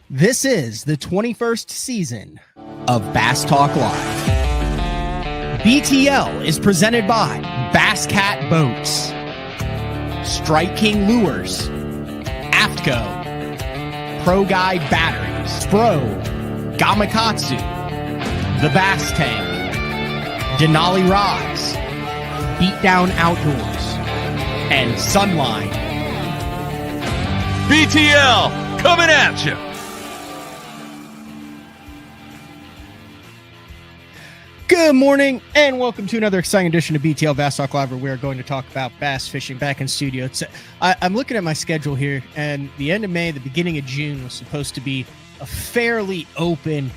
This is the 21st season of Bass Talk Live. BTL is presented by Bass Cat Boats, Strike King Lures, AFTCO, Pro Guide Batteries, Spro, Gamakatsu, The Bass Tank, Denali Rods, Beatdown Outdoors, and Sunline. BTL coming at you. Good morning and welcome to another exciting edition of BTL Bass Talk Live, where we are going to talk about bass fishing. Back in studio, I'm looking at my schedule here, and the end of May, the beginning of June was supposed to be a fairly open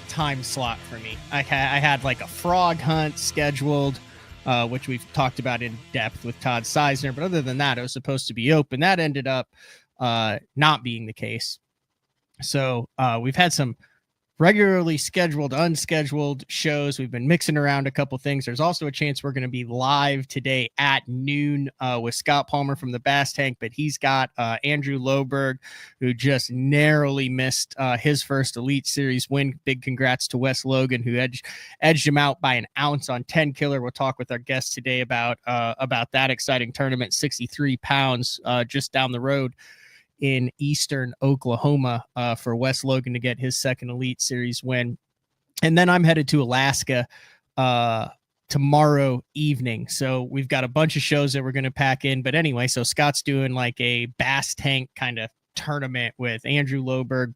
time slot for me. I had like a frog hunt scheduled, which we've talked about in depth with Todd Seisner, but other than that, it was supposed to be open. That ended up not being the case. So we've had some regularly scheduled, unscheduled shows. We've been mixing around a couple things. There's also a chance we're going to be live today at noon with Scott Palmer from the Bass Tank, but he's got Andrew Loberg, who just narrowly missed his first Elite Series win. Big congrats to Wes Logan, who edged him out by an ounce on Tenkiller. We'll talk with our guest today about that exciting tournament, 63 pounds just down the road in eastern Oklahoma for Wes Logan to get his second Elite Series win. And then I'm headed to Alaska tomorrow evening. So we've got a bunch of shows that we're going to pack in. But anyway, so Scott's doing like a Bass Tank kind of tournament with Andrew Loberg,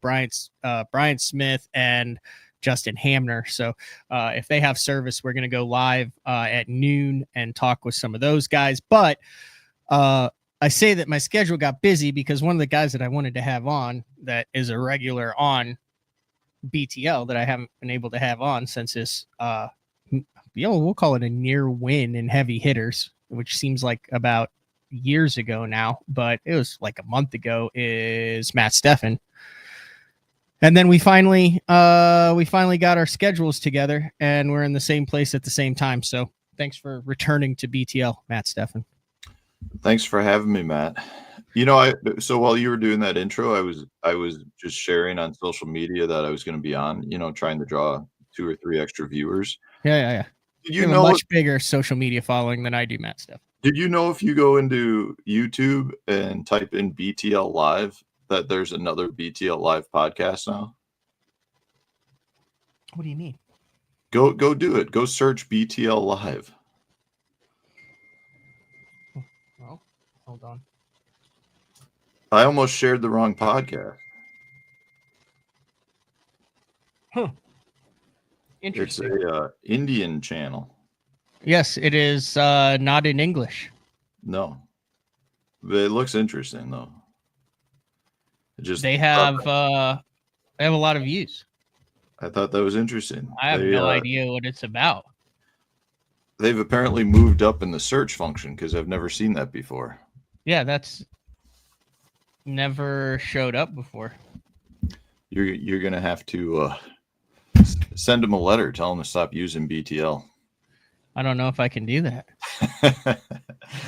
Brian Smith, and Justin Hamner. So if they have service, we're going to go live at noon and talk with some of those guys. But I say that my schedule got busy because one of the guys that I wanted to have on that is a regular on BTL that I haven't been able to have on since this, we'll call it a near win in heavy hitters, which seems like about years ago now, but it was like a month ago, is Matt Stefan. And then we finally got our schedules together and we're in the same place at the same time. So thanks for returning to BTL, Matt Stefan. Thanks for having me, Matt. You know, so while you were doing that intro, I was just sharing on social media that I was going to be on, trying to draw 2 or 3 extra viewers. Yeah. Did you have a much bigger social media following than I do, Matt Stefan. Did you know if you go into YouTube and type in BTL Live that there's another BTL Live podcast now? What do you mean? Go do it. Go search BTL Live. Hold on. I almost shared the wrong podcast. Huh. Interesting. It's a Indian channel. Yes, it is not in English. No. But it looks interesting though. They have a lot of views. I thought that was interesting. I have no idea what it's about. They've apparently moved up in the search function because I've never seen that before. Yeah, that's never showed up before. You're gonna have to send them a letter, tell them to stop using BTL. I don't know if I can do that.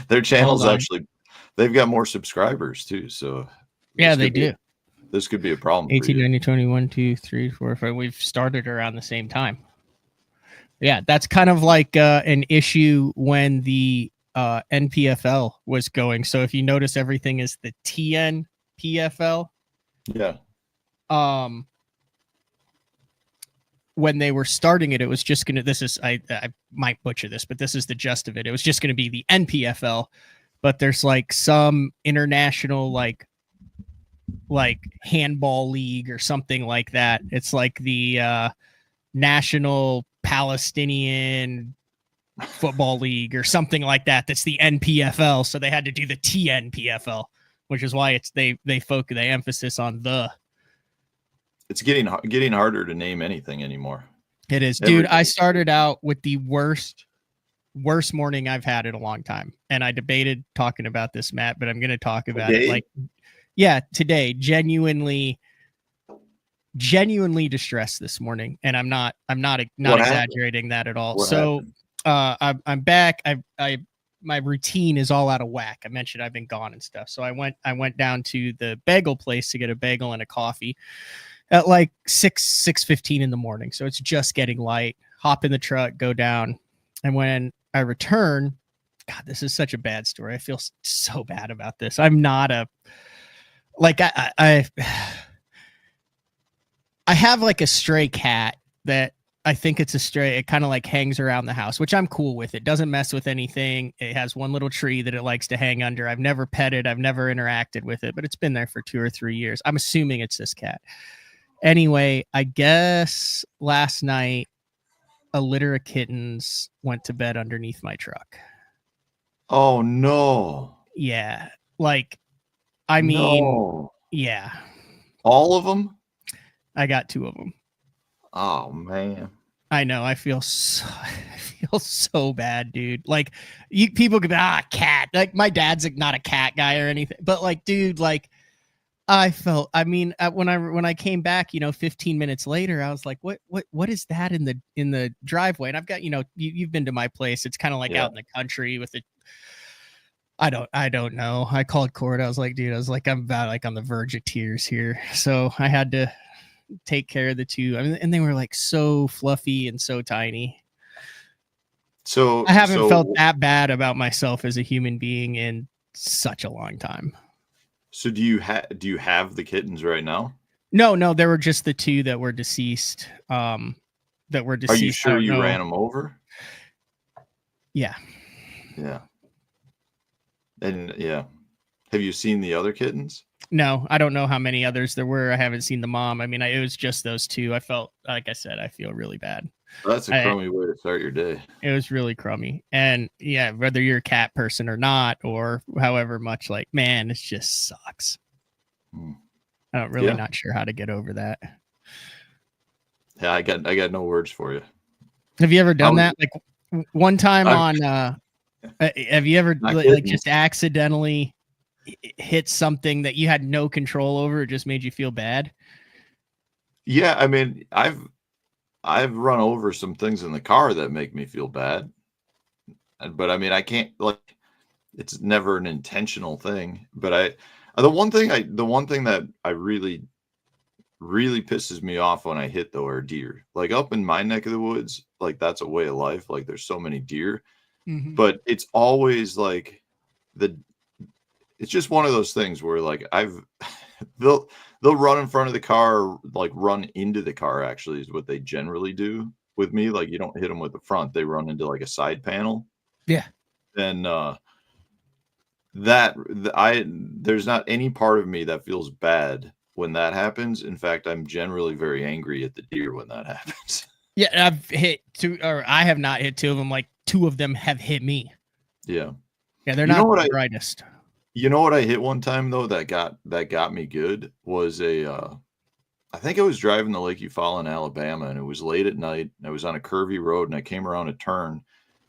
Their channel's actually, they've got more subscribers too. So yeah, they do. This could be a problem. 18, 19, 20, 1, 2, 3, 4, 5. We've started around the same time. Yeah, that's kind of like an issue when the NPFL was going. So if you notice, everything is the TNPFL. Yeah. When they were starting it, it was just going to, I might butcher this, but this is the gist of it. It was just going to be the NPFL, but there's like some international, like handball league or something like that. It's like the National Palestinian Football League or something like that. That's the NPFL. So they had to do the TNPFL, which is why they emphasis on the. It's getting harder to name anything anymore. It is, dude. I started out with the worst morning I've had in a long time, and I debated talking about this, Matt, but I'm going to talk about it. Like, yeah, today, genuinely distressed this morning, and I'm not exaggerating that at all. So I'm back. I my routine is all out of whack. I mentioned I've been gone and stuff. So I went down to the bagel place to get a bagel and a coffee at like 6:15 in the morning. So it's just getting light. Hop in the truck, go down. And when I return, God, this is such a bad story. I feel so bad about this. I'm not a like I have like a stray cat that I think it's a stray. It kind of like hangs around the house, which I'm cool with. It doesn't mess with anything. It has one little tree that it likes to hang under. I've never petted. I've never interacted with it, but it's been there for 2 or 3 years. I'm assuming it's this cat. Anyway, I guess last night a litter of kittens went to bed underneath my truck. Oh no. Yeah. Like, I mean, No. yeah. All of them? I got 2 of them. Oh man. I know. I feel so bad, dude. Like, people could be cat. Like, my dad's like not a cat guy or anything, but like, dude, like, when I came back, 15 minutes later, I was like, what is that in the driveway? And I've got, you've been to my place. It's kind of like out in the country with it. I don't know. I called Cord. I was like, dude, I'm about like on the verge of tears here. So I had to take care of the 2. I mean, and they were like so fluffy and so tiny. So I haven't felt that bad about myself as a human being in such a long time. So do you have the kittens right now? No, there were just the 2 that were deceased. Are you sure you ran them over? Yeah. Yeah. And yeah. Have you seen the other kittens? No, I don't know how many others there were. I haven't seen the mom. I mean, it was just those 2. I felt, like I said, I feel really bad. That's a crummy way to start your day. It was really crummy. And yeah, whether you're a cat person or not, or however much, like, man, it just sucks. I'm really not sure how to get over that. Yeah, I got no words for you. Have you ever done that? Like one time have you ever like just accidentally hit something that you had no control over? It just made you feel bad? Yeah, I mean, I've run over some things in the car that make me feel bad. But I mean, I can't, like, it's never an intentional thing. But the one thing that I really pisses me off when I hit though are deer. Like up in my neck of the woods, like that's a way of life. Like there's so many deer. Mm-hmm. But it's always like it's just one of those things where like they'll run in front of the car, or like run into the car actually is what they generally do with me. Like you don't hit them with the front, they run into like a side panel. Yeah. And there's not any part of me that feels bad when that happens. In fact, I'm generally very angry at the deer when that happens. Yeah, I've hit 2, or I have not hit 2 of them. Like 2 of them have hit me. Yeah. Yeah, they're not the brightest. You know what I hit one time though that got me good was I think I was driving the Lake Eufaula in Alabama, and it was late at night. And I was on a curvy road, and I came around a turn,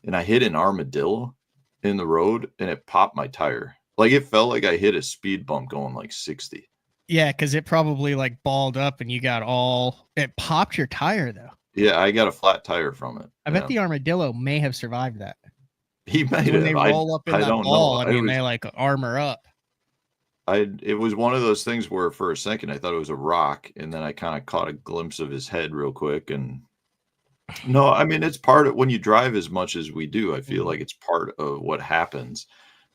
and I hit an armadillo in the road, and it popped my tire. Like it felt like I hit a speed bump going like 60. Yeah, because it probably like balled up, and you got it popped your tire though. Yeah, I got a flat tire from it. I bet the armadillo may have survived that. He might have. When they roll up in that ball, I mean, they like armor up. It was one of those things where for a second I thought it was a rock, and then I kind of caught a glimpse of his head real quick. And no, I mean, it's part of when you drive as much as we do, I feel like it's part of what happens.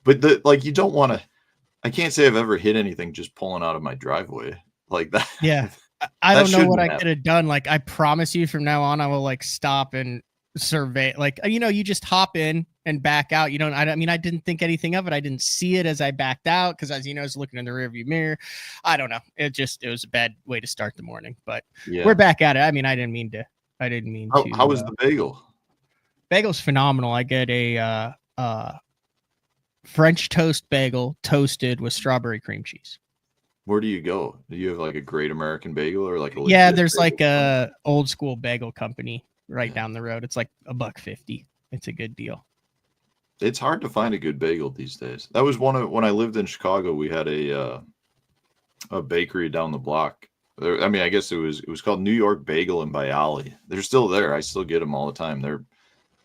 But like you don't want to. I can't say I've ever hit anything just pulling out of my driveway like that. Yeah. I don't know what I could have done. Like, I promise you from now on, I will like stop and survey. Like, you just hop in and back out. I didn't think anything of it. I didn't see it as I backed out because, as you know, I was looking in the rearview mirror. I don't know. It was a bad way to start the morning, but we're back at it. I mean, I didn't mean to. How was the bagel? Bagel's phenomenal. I get a French toast bagel toasted with strawberry cream cheese. Where do you go? Do you have like a Great American Bagel or like there's like a old school bagel company right down the road. It's like $1.50. It's a good deal. It's hard to find a good bagel these days. That was when I lived in Chicago, we had a bakery down the block. I mean, I guess it was called New York Bagel in Bialy. They're still there. I still get them all the time. They're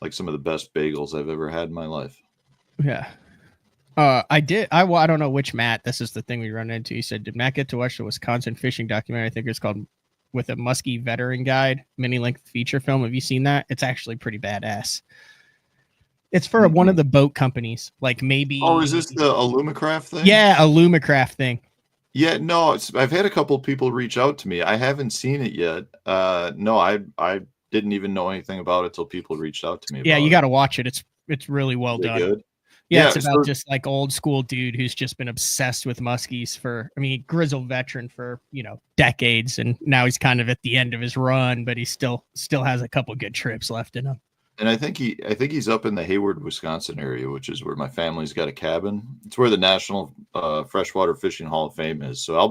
like some of the best bagels I've ever had in my life. Yeah. I did. I don't know which Matt. This is the thing we run into. He said, "Did Matt get to watch the Wisconsin fishing documentary? I think it's called With a Muskie Veteran Guide mini length feature film. Have you seen that? It's actually pretty badass. It's for one of the boat companies, like maybe. Oh, is this the Alumacraft thing? Yeah, a Lumacraft thing. Yeah, no, I've had a couple people reach out to me. I haven't seen it yet. No, I didn't even know anything about it till people reached out to me. Yeah, about you it. got to watch it. It's really well done. Good. Yeah, it's about just like old school dude who's just been obsessed with muskies grizzled veteran for, decades. And now he's kind of at the end of his run, but he still has a couple good trips left in him. And I think he's up in the Hayward, Wisconsin area, which is where my family's got a cabin. It's where the National Freshwater Fishing Hall of Fame is. So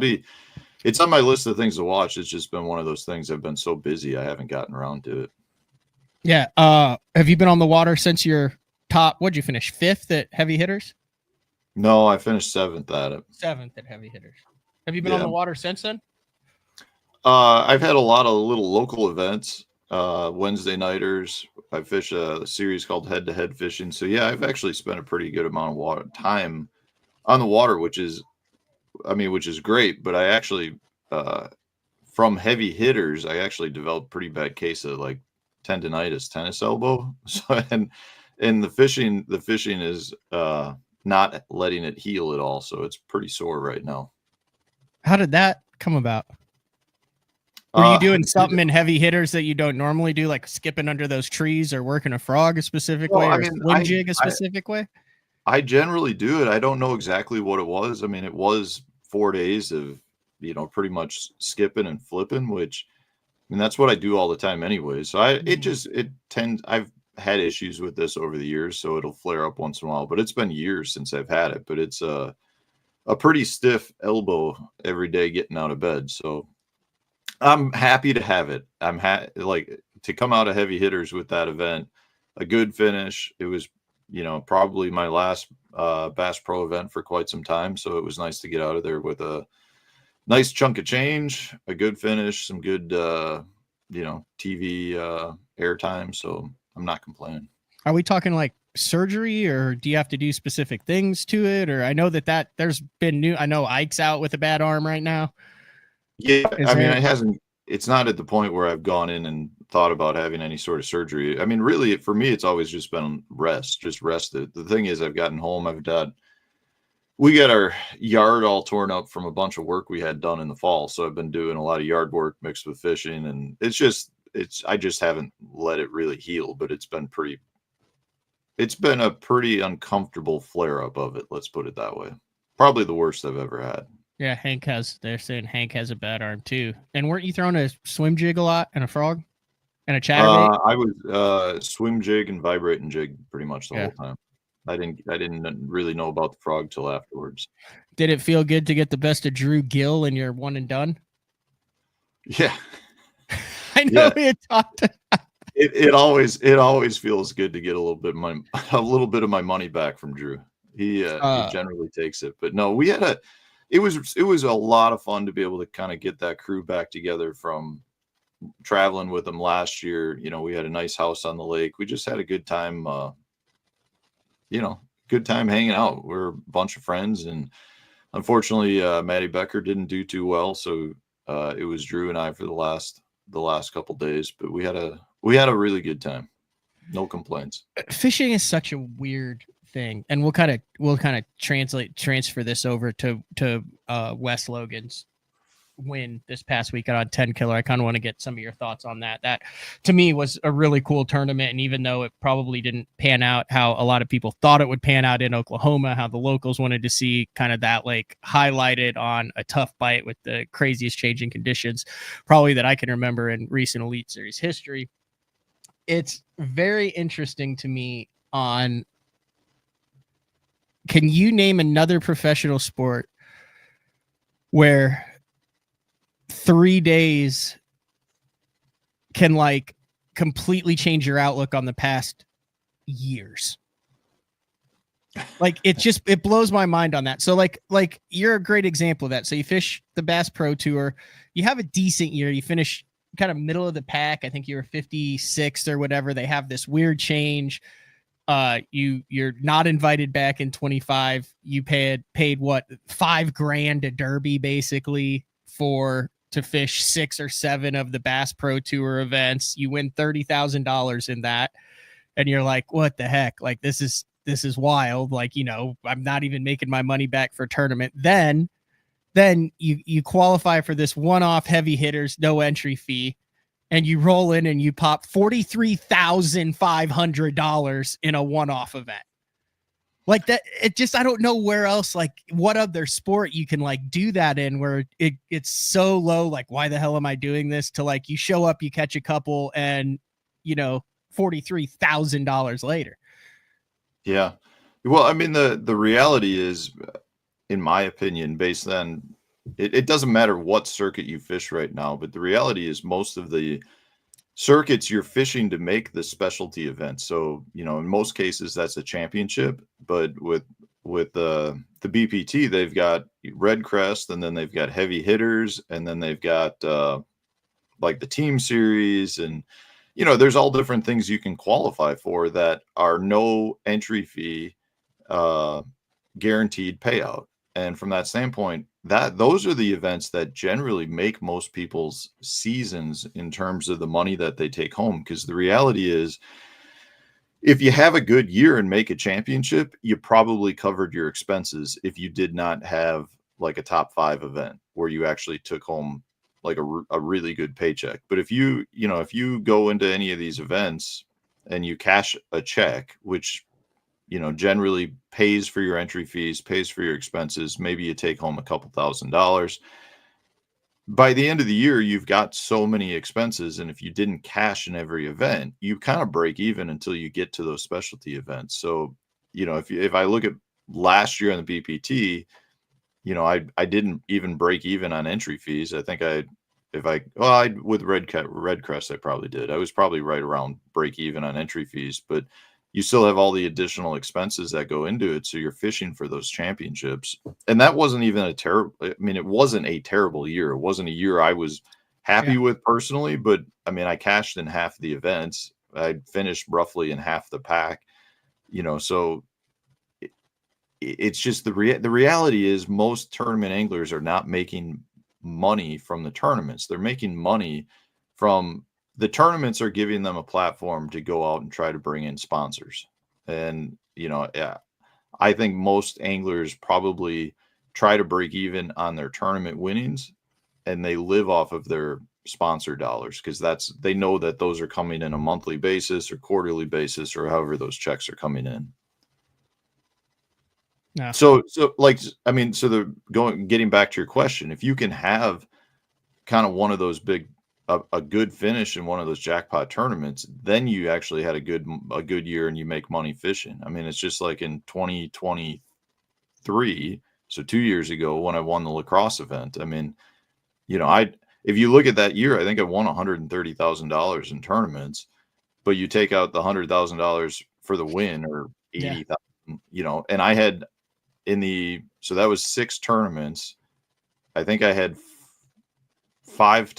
it's on my list of things to watch. It's just been one of those things. I've been so busy, I haven't gotten around to it. Yeah. Have you been on the water since your top? What'd you finish? 5th at heavy hitters? No, I finished 7th at it. 7th at heavy hitters. Have you been on the water since then? I've had a lot of little local events. Wednesday nighters. I fish a series called Head to Head Fishing. So yeah, I've actually spent a pretty good amount of time on the water, which is great. But I actually, from heavy hitters, I actually developed a pretty bad case of like tendonitis, tennis elbow. So and the fishing is not letting it heal at all. So it's pretty sore right now. How did that come about? Were you doing something in heavy hitters that you don't normally do, like skipping under those trees or working a frog a specific way, or swim jig a specific way? I generally do it. I don't know exactly what it was. I mean, it was 4 days of, pretty much skipping and flipping, which, that's what I do all the time anyway. So I've had issues with this over the years, so it'll flare up once in a while, but it's been years since I've had it, but it's a pretty stiff elbow every day getting out of bed. So I'm happy to have it. I'm to come out of heavy hitters with that event, a good finish. It was, probably my last Bass Pro event for quite some time. So it was nice to get out of there with a nice chunk of change, a good finish, some good, TV airtime. So I'm not complaining. Are we talking like surgery, or do you have to do specific things to it? Or I know that there's been I know Ike's out with a bad arm right now. Yeah, it's not at the point where I've gone in and thought about having any sort of surgery. I mean, really, for me, it's always just been just rested. The thing is, I've gotten home, we got our yard all torn up from a bunch of work we had done in the fall. So I've been doing a lot of yard work mixed with fishing, and I just haven't let it really heal, but it's been a pretty uncomfortable flare up of it. Let's put it that way. Probably the worst I've ever had. Yeah, they're saying Hank has a bad arm too. And weren't you throwing a swim jig a lot and a frog and a chatterbait? I was swim jig and vibrating jig pretty much the whole time. I didn't really know about the frog till afterwards. Did it feel good to get the best of Drew Gill in your one and done? Yeah. I know we had talked. It always feels good to get a little bit of my money back from Drew. He generally takes it. But no, it was a lot of fun to be able to kind of get that crew back together from traveling with them last year. We had a nice house on the lake. We just had a good time, good time hanging out. We're a bunch of friends, and unfortunately, Maddie Becker didn't do too well. So it was Drew and I for the last couple days, but we had a really good time. No complaints. Fishing is such a weird thing, and we'll kind of transfer this over to Wes Logan's win this past weekend on Tenkiller. I kind of want to get some of your thoughts on that. That to me was a really cool tournament, and even though it probably didn't pan out how a lot of people thought it would pan out in Oklahoma, how the locals wanted to see kind of that like highlighted on a tough bite with the craziest changing conditions probably that I can remember in recent Elite Series history. It's very interesting to me on, can you name another professional sport where 3 days can like completely change your outlook on the past years? Like it blows my mind on that. So like you're a great example of that. So you fish the Bass Pro Tour, you have a decent year, you finish kind of middle of the pack. I think you were 56th or whatever. They have this weird change. You're not invited back in 25. You paid what, $5,000 a derby basically to fish 6 or 7 of the Bass Pro Tour events. You win $30,000 in that, and you're like, what the heck? Like, this is wild. Like, I'm not even making my money back for a tournament. Then you qualify for this one-off heavy hitters, no entry fee, and you roll in and you pop $43,500 in a one-off event. Like that, it just, I don't know where else, like what other sport you can like do that in where it's so low. Like, why the hell am I doing this? To like, you show up, you catch a couple, and $43,000 later. Yeah. Well, I mean, the reality is, in my opinion, based on it doesn't matter what circuit you fish right now, but the reality is most of the circuits you're fishing to make the specialty event. So, in most cases that's a championship, but with the BPT, they've got Red Crest, and then they've got heavy hitters, and then they've got like the team series, and there's all different things you can qualify for that are no entry fee, guaranteed payout. And from that standpoint, those are the events that generally make most people's seasons in terms of the money that they take home. Because the reality is, if you have a good year and make a championship, you probably covered your expenses if you did not have like a top 5 event where you actually took home like a really good paycheck. But if you go into any of these events and you cash a check, which generally pays for your entry fees, pays for your expenses, maybe you take home a couple $1,000s. By the end of the year, you've got so many expenses, and if you didn't cash in every event, you kind of break even until you get to those specialty events. So, if I look at last year on the BPT, I didn't even break even on entry fees. I think with Red Crest, I probably did. I was probably right around break even on entry fees, but you still have all the additional expenses that go into it. So you're fishing for those championships. And that wasn't even it wasn't a terrible year. It wasn't a year I was happy with personally, but I cashed in half the events. I finished roughly in half the pack, so it's just the reality is most tournament anglers are not making money from the tournaments. They're making money from the tournaments are giving them a platform to go out and try to bring in sponsors. And, I think most anglers probably try to break even on their tournament winnings, and they live off of their sponsor dollars because they know that those are coming in a monthly basis or quarterly basis or however those checks are coming in. Yeah. So getting back to your question, if you can have kind of one of those a good finish in one of those jackpot tournaments, then you actually had a good year and you make money fishing. It's just like in 2023, so 2 years ago when I won the lacrosse event. If you look at that year, I think I won $130,000 in tournaments, but you take out the $100,000 for the win or 80,000, and I had so that was 6 tournaments. I think I had 5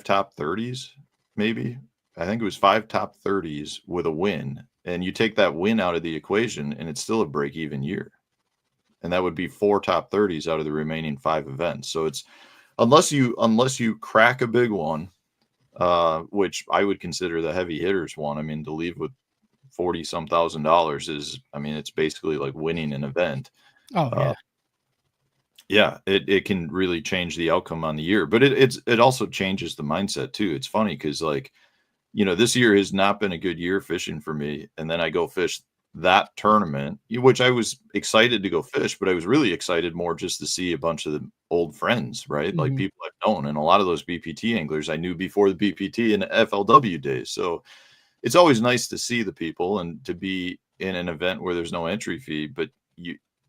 top 30s, maybe. I think it was 5 top 30s with a win. And you take that win out of the equation, and it's still a break-even year. And that would be 4 top 30s out of the remaining 5 events. So it's unless you crack a big one, which I would consider the heavy hitters one. To leave with $40-some thousand is, it's basically like winning an event. Oh yeah. Yeah, it can really change the outcome on the year, but it also changes the mindset too. It's funny because this year has not been a good year fishing for me, and then I go fish that tournament, which I was excited to go fish, but I was really excited more just to see a bunch of the old friends, right? Mm-hmm. Like people I've known, and a lot of those BPT anglers I knew before the BPT and FLW days. So it's always nice to see the people and to be in an event where there's no entry fee, but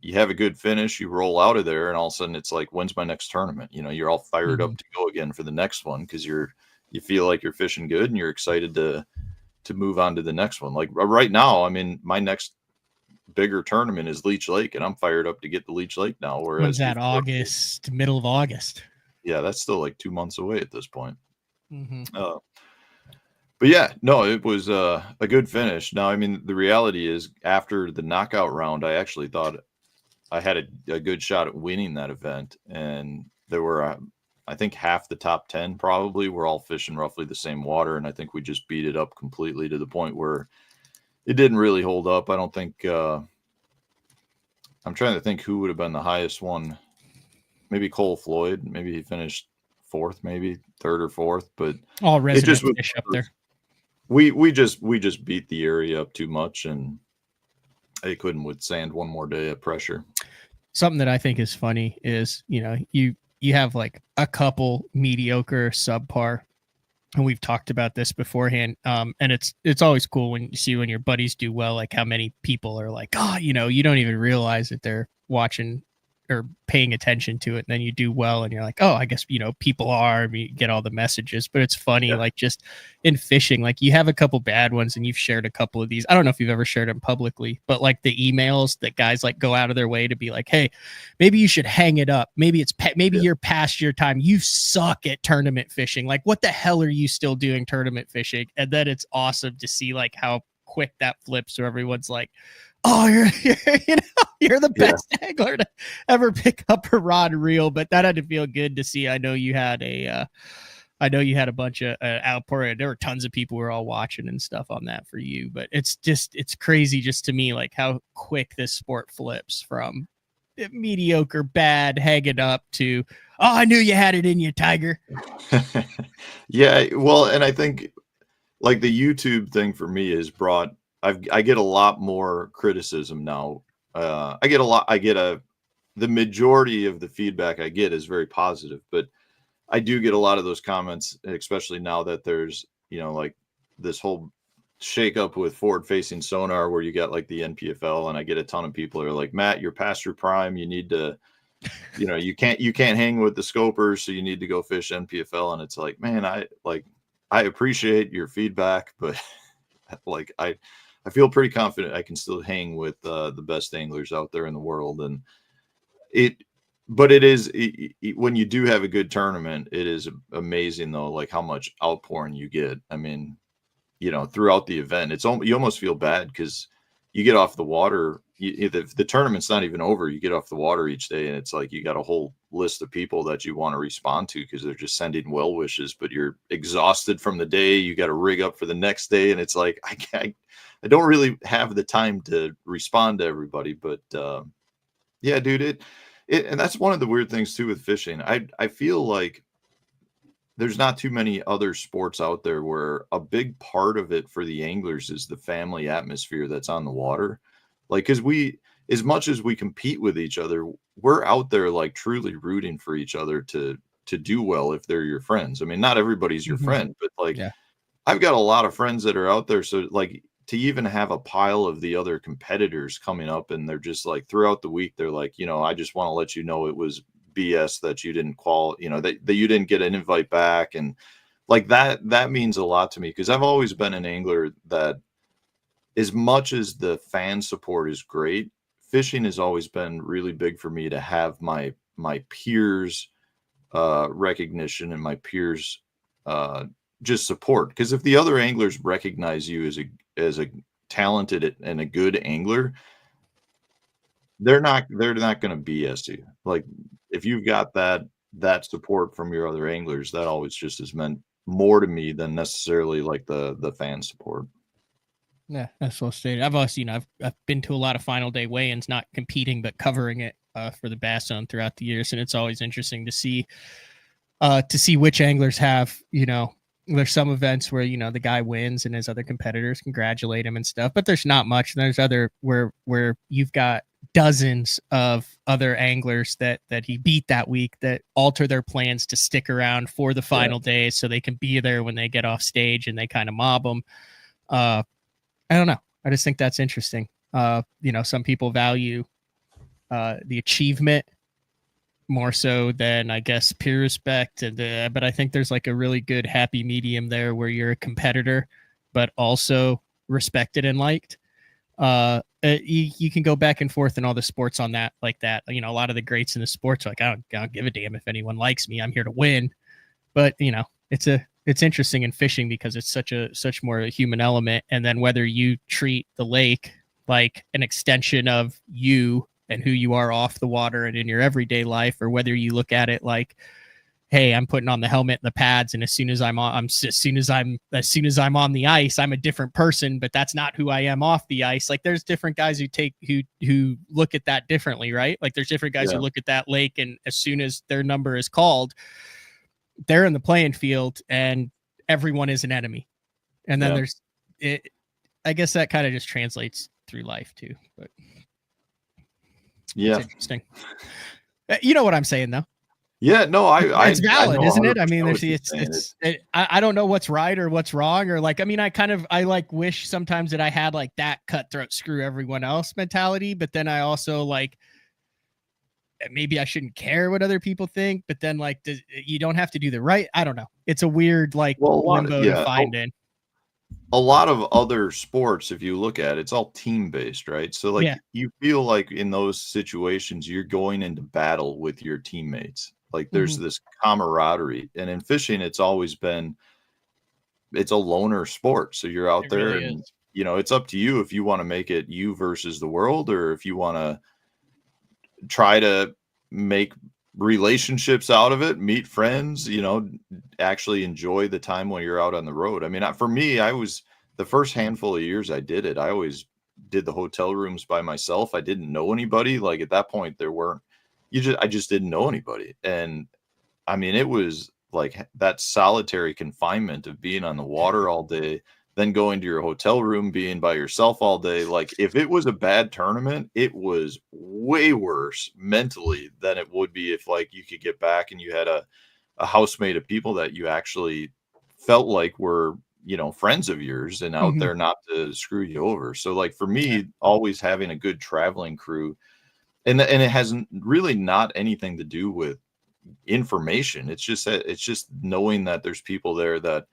you have a good finish, you roll out of there, and all of a sudden it's like, when's my next tournament? You're all fired up to go again for the next one because you feel like you're fishing good and you're excited to move on to the next one. Like right now, my next bigger tournament is Leech Lake, and I'm fired up to get to Leech Lake now. Whereas when's that? August, middle of August. Yeah, that's still like 2 months away at this point. But yeah, no, it was a good finish. Now, I mean, the reality is after the knockout round, I actually thought I had a good shot at winning that event. And there were, I think half the top 10 probably were all fishing roughly the same water. And I think we just beat it up completely to the point where it didn't really hold up. I don't think, I'm trying to think who would have been the highest one. Maybe Cole Floyd. Maybe he finished fourth, maybe third or fourth. But All it just resident was, fish up there. we just beat the area up too much, and they couldn't withstand one more day of pressure. Something that I think is funny is, you have like a couple mediocre subpar, and we've talked about this beforehand. And it's always cool when you see when your buddies do well, like how many people are like, oh, you don't even realize that they're watching or paying attention to it. And then you do well and you're like, oh, I guess, people are, you get all the messages. But it's funny, like just in fishing, like you have a couple bad ones and you've shared a couple of these. I don't know if you've ever shared them publicly, but like the emails that guys like go out of their way to be like, hey, maybe you should hang it up. Maybe you're past your time. You suck at tournament fishing. Like, what the hell are you still doing tournament fishing? And then it's awesome to see like how quick that flips. So everyone's like, oh, you're the best angler to ever pick up a rod and reel. But that had to feel good to see. I know you had a bunch of outpouring. There were tons of people who were all watching and stuff on that for you. But it's crazy just to me, like how quick this sport flips from mediocre, bad, hang it up to, oh, I knew you had it in you, Tiger. Yeah, well, and I think like the YouTube thing for me has brought, I get a lot more criticism now. The majority of the feedback I get is very positive, but I do get a lot of those comments, especially now that there's, like this whole shakeup with forward facing sonar where you got like the NPFL, and I get a ton of people who are like, Matt, you're past your prime. You need to, you can't hang with the scopers. So you need to go fish NPFL. And it's like, man, I appreciate your feedback, but like, I feel pretty confident I can still hang with the best anglers out there in the world. And but it is, when you do have a good tournament, it is amazing though, like how much outpouring you get. I mean, throughout the event, you almost feel bad because you get off the water. The tournament's not even over. You get off the water each day, and it's like you got a whole list of people that you want to respond to because they're just sending well wishes, but you're exhausted from the day. You got to rig up for the next day, and it's like I don't really have the time to respond to everybody. But yeah, dude, and that's one of the weird things too with fishing. I feel like there's not too many other sports out there where a big part of it for the anglers is the family atmosphere that's on the water. Like, because as much as we compete with each other, we're out there like truly rooting for each other to do well if they're your friends. I mean, not everybody's your friend, but like, I've got a lot of friends that are out there. So like, to even have a pile of the other competitors coming up, and they're just like throughout the week, they're like, I just want to let you know it was BS that you didn't that you didn't get an invite back. And like that means a lot to me, because I've always been an angler that, as much as the fan support is great, fishing has always been really big for me to have my peers recognition and my peers just support. Because if the other anglers recognize you as a talented and a good angler, they're not going to BS you. Like, if you've got that support from your other anglers, that always just has meant more to me than necessarily like the fan support. Yeah, that's well stated. I've also, I've been to a lot of final day weigh-ins, not competing, but covering it for the Bass Zone throughout the years. And it's always interesting to see which anglers have, there's some events where, the guy wins and his other competitors congratulate him and stuff, but there's not much. And there's other where you've got dozens of other anglers that he beat that week that alter their plans to stick around for the final days so they can be there when they get off stage, and they kind of mob them. I don't know. I just think that's interesting. Some people value the achievement more so than, I guess, peer respect. But I think there's like a really good happy medium there where you're a competitor, but also respected and liked. You can go back and forth in all the sports on that, like that. A lot of the greats in the sports are like, I don't give a damn if anyone likes me. I'm here to win. But, it's it's interesting in fishing because it's such more a human element. And then whether you treat the lake like an extension of you and who you are off the water and in your everyday life, or whether you look at it like, hey, I'm putting on the helmet and the pads, and as soon as I'm on the ice, I'm a different person, but that's not who I am off the ice. Like there's different guys who look at that differently, right? Like there's different guys who look at that lake, and as soon as their number is called, they're in the playing field and everyone is an enemy. And then there's it. I guess that kind of just translates through life too, but it's interesting. You know what I'm saying though? Yeah, no, it's valid, isn't it? I mean, I don't know what's right or what's wrong, or like, I mean, I like wish sometimes that I had like that cutthroat screw everyone else mentality, but then I also like, maybe I shouldn't care what other people think, but then like, you don't have to do the right. I don't know. It's a weird like limbo to find in. A lot of other sports, if you look at it, it's all team based, right? So like you feel like in those situations, you're going into battle with your teammates. Like there's this camaraderie, and in fishing, it's always been, it's a loner sport. So you're out there and, you know, it's up to you if you want to make it you versus the world, or if you want to try to make relationships out of it, meet friends, you know, actually enjoy the time when you're out on the road. I mean, for me, I was the first handful of years I did it, I always did the hotel rooms by myself. I didn't know anybody. Like at that point, I just didn't know anybody. And I mean, it was like that solitary confinement of being on the water all day, then going to your hotel room, being by yourself all day. Like if it was a bad tournament, it was way worse mentally than it would be if like you could get back and you had a housemate of people that you actually felt like were, you know, friends of yours and out there not to screw you over. So like for me, always having a good traveling crew, and it has really not anything to do with information. It's just knowing that there's people there that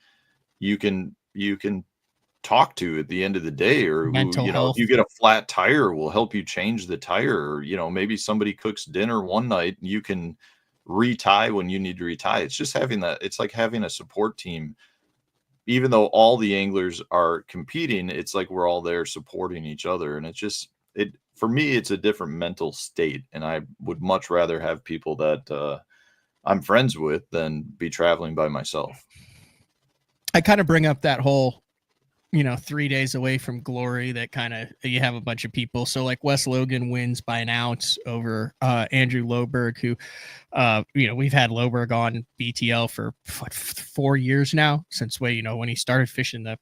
you can talk to at the end of the day, or who, you know, if you get a flat tire, will help you change the tire, or, you know, maybe somebody cooks dinner one night and you can retie when you need to retie. It's just having that. It's like having a support team. Even though all the anglers are competing, it's like we're all there supporting each other. And for me, it's a different mental state. And I would much rather have people that I'm friends with than be traveling by myself. I kind of bring up that whole, you know, 3 days away from glory, that kind of, you have a bunch of people. So like Wes Logan wins by an ounce over Andrew Loberg, who, you know, we've had Loberg on BTL for 4 years now, since when he started fishing the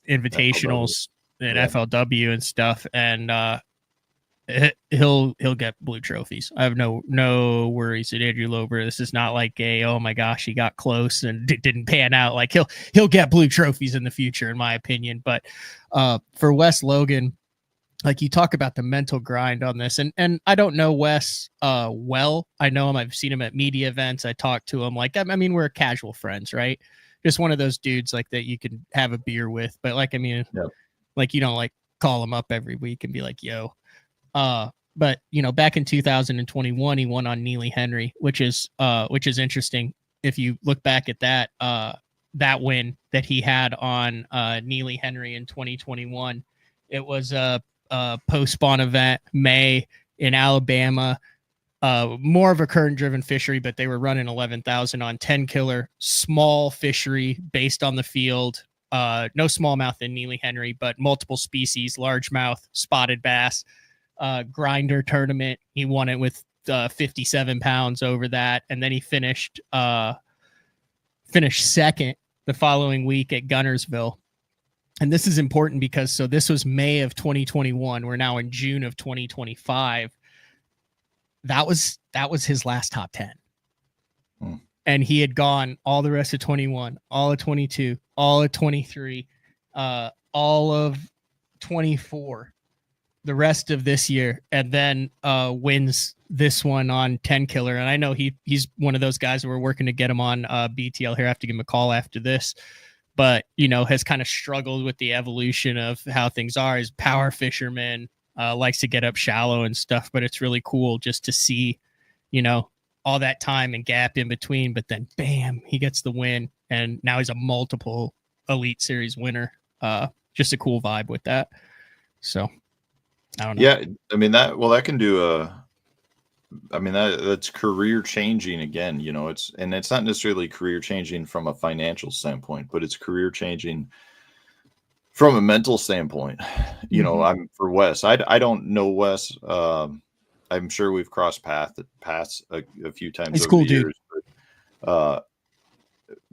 invitationals at FLW and stuff. And he'll get blue trophies. I have no worries at Andrew Lober. This is not like oh my gosh, he got close and didn't pan out. Like he'll get blue trophies in the future, in my opinion. But for Wes Logan, like you talk about the mental grind on this, and I don't know Wes well. I know him. I've seen him at media events. I talked to him. Like, I mean, we're casual friends, right? Just one of those dudes like that you can have a beer with. But like, I mean, like you don't like call him up every week and be like, yo. But you know, back in 2021, he won on Neely Henry, which is interesting. If you look back at that win that he had on Neely Henry in 2021, it was a post-spawn event, May in Alabama, more of a current-driven fishery, but they were running 11,000 on Tenkiller, small fishery based on the field. No smallmouth in Neely Henry, but multiple species, largemouth, spotted bass. Grinder tournament. He won it with 57 pounds over that, and then he finished second the following week at Gunnersville. And this is important because this was May of 2021. We're now in June of 2025. That was his last top 10. And he had gone all the rest of 21, all of 22, all of 23, all of 24. The rest of this year, and then wins this one on Tenkiller. And I know he's one of those guys that we're working to get him on BTL here. I have to give him a call after this, but you know, has kind of struggled with the evolution of how things are. He's a power fisherman, likes to get up shallow and stuff, but it's really cool just to see, you know, all that time and gap in between, but then bam, he gets the win, and now he's a multiple Elite Series winner. Just a cool vibe with that. So I don't know. Yeah, I mean that can do that's career changing again. It's not necessarily career changing from a financial standpoint, but it's career changing from a mental standpoint. I'm for Wes. I don't know Wes. I'm sure we've crossed paths a few times He's over cool, the dude. years. But,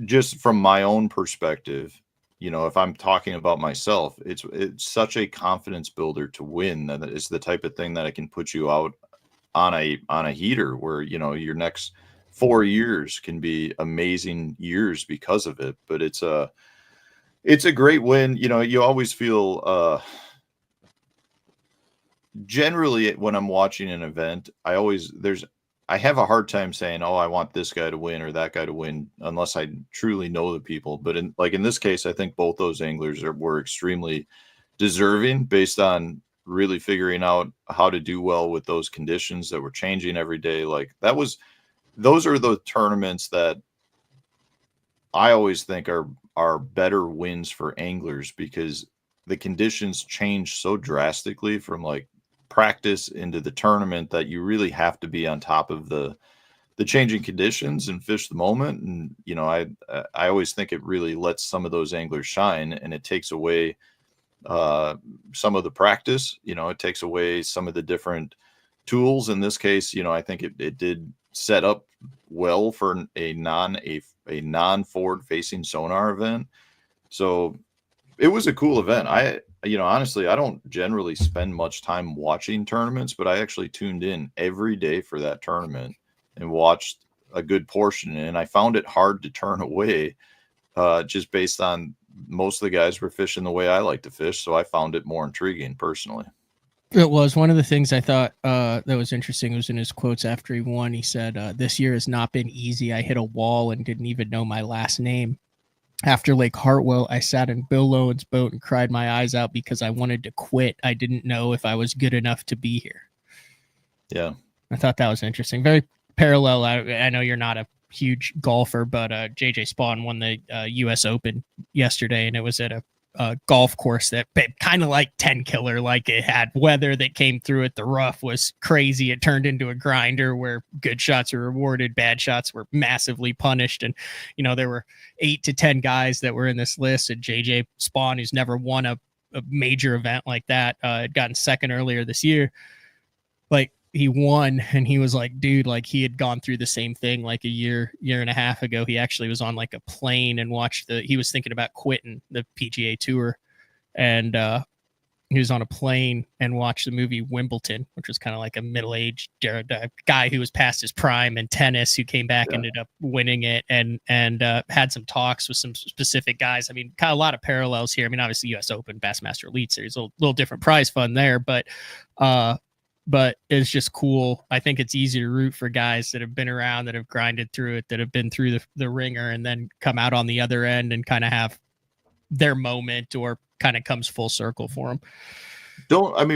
just from my own perspective, if I'm talking about myself, it's such a confidence builder to win. That it's the type of thing that I can put you out on a heater where, your next 4 years can be amazing years because of it. But it's a great win. You always feel, generally when I'm watching an event, I have a hard time saying, oh, I want this guy to win or that guy to win unless I truly know the people. But in this case, I think both those anglers were extremely deserving based on really figuring out how to do well with those conditions that were changing every day. Those are the tournaments that I always think are better wins for anglers, because the conditions change so drastically from practice into the tournament that you really have to be on top of the changing conditions and fish the moment. And I always think it really lets some of those anglers shine, and it takes away some of the practice. It takes away some of the different tools. In this case, I think it did set up well for a non forward facing sonar event. So it was a cool event. Honestly, I don't generally spend much time watching tournaments, but I actually tuned in every day for that tournament and watched a good portion. And I found it hard to turn away, just based on most of the guys were fishing the way I like to fish. So I found it more intriguing personally. It was one of the things I thought that was interesting. It was in his quotes after he won. He said, "This year has not been easy. I hit a wall and didn't even know my last name. After Lake Hartwell, I sat in Bill Lowen's boat and cried my eyes out because I wanted to quit. I didn't know if I was good enough to be here." Yeah. I thought that was interesting. Very parallel. I know you're not a huge golfer, but JJ Spawn won the U.S. Open yesterday, and it was at a golf course that kind of like Tenkiller, like it had weather that came through it. The rough was crazy. It turned into a grinder where good shots were rewarded, bad shots were massively punished. And, there were 8 to 10 guys that were in this list, and JJ Spawn, who's never won a major event like that, had gotten second earlier this year. He won, and he was like, dude, he had gone through the same thing a year and a half ago. He actually was on a plane and he was thinking about quitting the PGA Tour, and he was on a plane and watched the movie Wimbledon, which was kind of like a middle-aged guy who was past his prime in tennis, who came back, ended up winning it, and had some talks with some specific guys. I mean, kind of a lot of parallels here. I mean, obviously U.S. Open, Bassmaster Elite Series, a little different prize fund there, but it's just cool. I think it's easy to root for guys that have been around, that have grinded through it, that have been through the ringer, and then come out on the other end and kind of have their moment, or kind of comes full circle for them.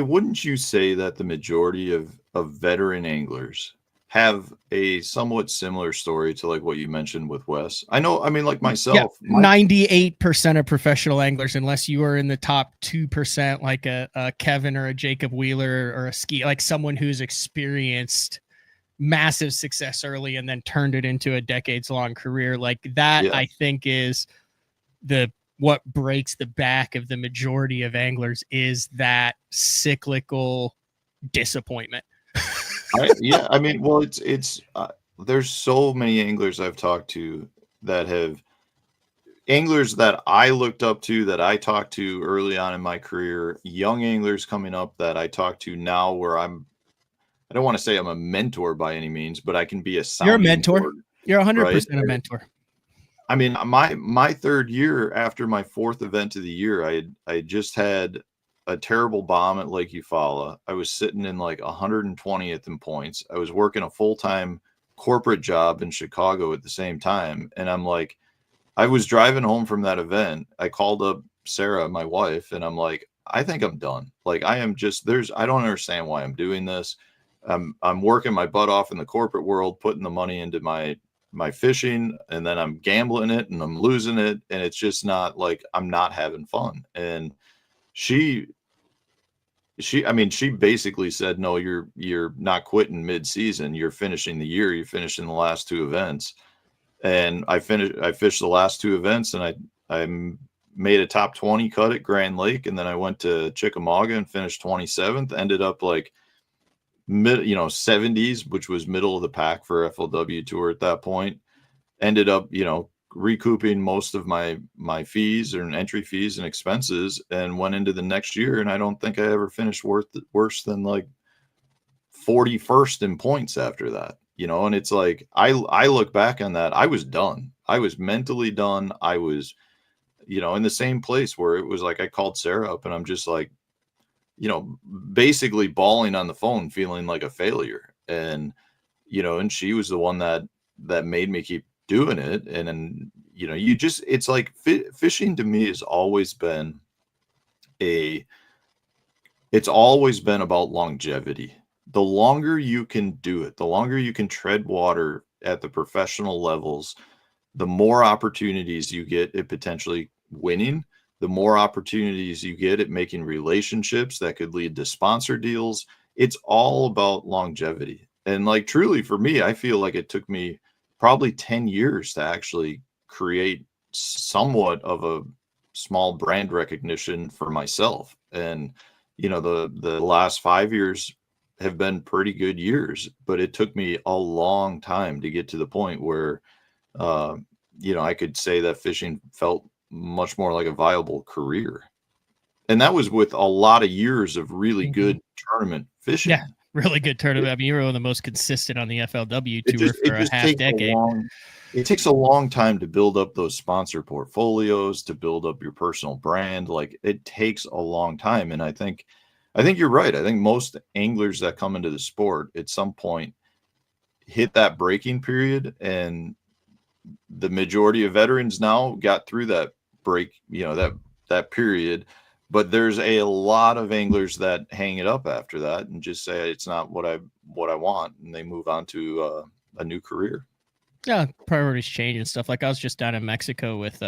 Wouldn't you say that the majority of veteran anglers have a somewhat similar story to what you mentioned with Wes? I know, like myself, 98% of professional anglers, unless you are in the top 2%, like a Kevin or a Jacob Wheeler or a Ski, like someone who's experienced massive success early and then turned it into a decades-long career, I think is what breaks the back of the majority of anglers, is that cyclical disappointment. There's so many anglers I've talked to anglers that I looked up to, that I talked to early on in my career, young anglers coming up that I talk to now, where I don't want to say I'm a mentor by any means, but I can be a sounding You're a mentor. board, You're 100% right? a mentor. My third year, after my fourth event of the year, I just had a terrible bomb at Lake Eufaula. I was sitting in 120th in points. I was working a full-time corporate job in Chicago at the same time. And I was driving home from that event. I called up Sarah, my wife, and I'm like, I think I'm done. I don't understand why I'm doing this. I'm working my butt off in the corporate world, putting the money into my fishing, and then I'm gambling it and I'm losing it, and it's just not like I'm not having fun. And she I mean, she basically said, "No, you're not quitting mid-season. You're finishing the year. You're finishing the last two events." And I fished the last two events, and I made a top 20 cut at Grand Lake, and then I went to Chickamauga and finished 27th. Ended up like 70s, which was middle of the pack for FLW Tour at that point. Ended up, recouping most of my fees and entry fees and expenses, and went into the next year. And I don't think I ever finished worse than like 41st in points after that. And it's like I look back on that. I was done. I was mentally done. I was, in the same place where it was like I called Sarah up and I'm just like, basically bawling on the phone, feeling like a failure. And and she was the one that made me keep doing it. And then it's like fishing to me has always been it's always been about longevity. The longer you can do it, the longer you can tread water at the professional levels, the more opportunities you get at potentially winning, the more opportunities you get at making relationships that could lead to sponsor deals. It's all about longevity. And like truly for me, I feel like it took me probably 10 years to actually create somewhat of a small brand recognition for myself. And the last 5 years have been pretty good years, but it took me a long time to get to the point where I could say that fishing felt much more like a viable career. And that was with a lot of years of really good tournament fishing. Yeah, really good tournament. I mean, you were one of the most consistent on the FLW tour for a half decade. It takes a long time to build up those sponsor portfolios, to build up your personal brand. Like it takes a long time. And I think you're right. I think most anglers that come into the sport at some point hit that breaking period, and the majority of veterans now got through that break, that period. But there's a lot of anglers that hang it up after that and just say it's not what I want, and they move on to a new career. Yeah, priorities change and stuff. Like I was just down in Mexico with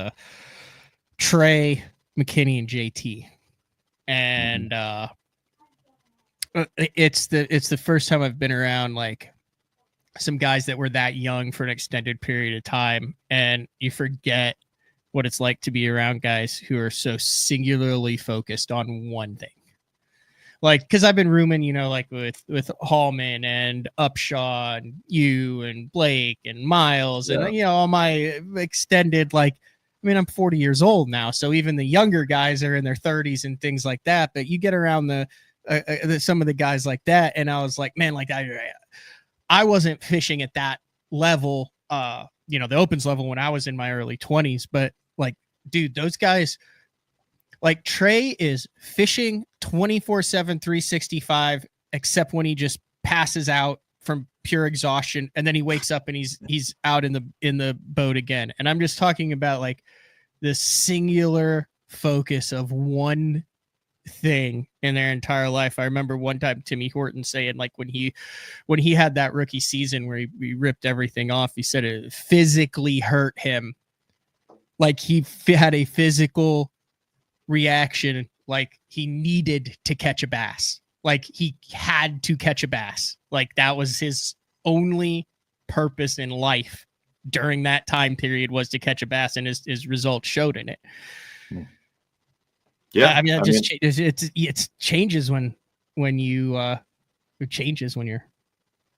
Trey, McKinney, and JT, and it's the first time I've been around like some guys that were that young for an extended period of time, and you forget what it's like to be around guys who are so singularly focused on one thing. Like, because I've been rooming, like with Hallman and Upshaw and you and Blake and Miles and all my extended, like, I mean, I'm 40 years old now, so even the younger guys are in their 30s and things like that. But you get around the some of the guys like that, and I was like, man, like I wasn't fishing at that level, the opens level when I was in my early 20s, but like, dude, those guys. Like Trey is fishing 24/7, 365, except when he just passes out from pure exhaustion, and then he wakes up and he's out in the boat again. And I'm just talking about like the singular focus of one thing in their entire life. I remember one time Timmy Horton saying, like, when he had that rookie season where he ripped everything off, he said it physically hurt him. Like he had a physical reaction, like he needed to catch a bass, like he had to catch a bass, like that was his only purpose in life during that time period, was to catch a bass, and his results showed in it. Yeah, I mean, it changes when you it changes when your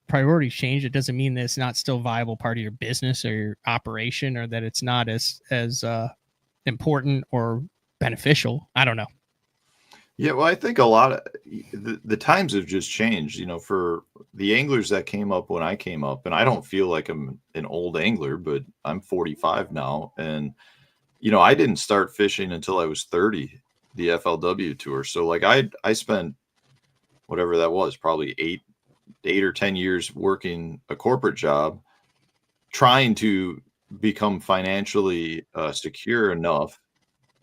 priorities change. It doesn't mean that it's not still a viable part of your business or your operation, or that it's not as important or beneficial. I don't know. Yeah, well, I think a lot of the times have just changed, for the anglers that came up when I came up, and I don't feel like I'm an old angler, but I'm 45 now. And, I didn't start fishing until I was 30, the FLW tour. So like I spent whatever that was, probably eight or 10 years working a corporate job, trying to become financially secure enough,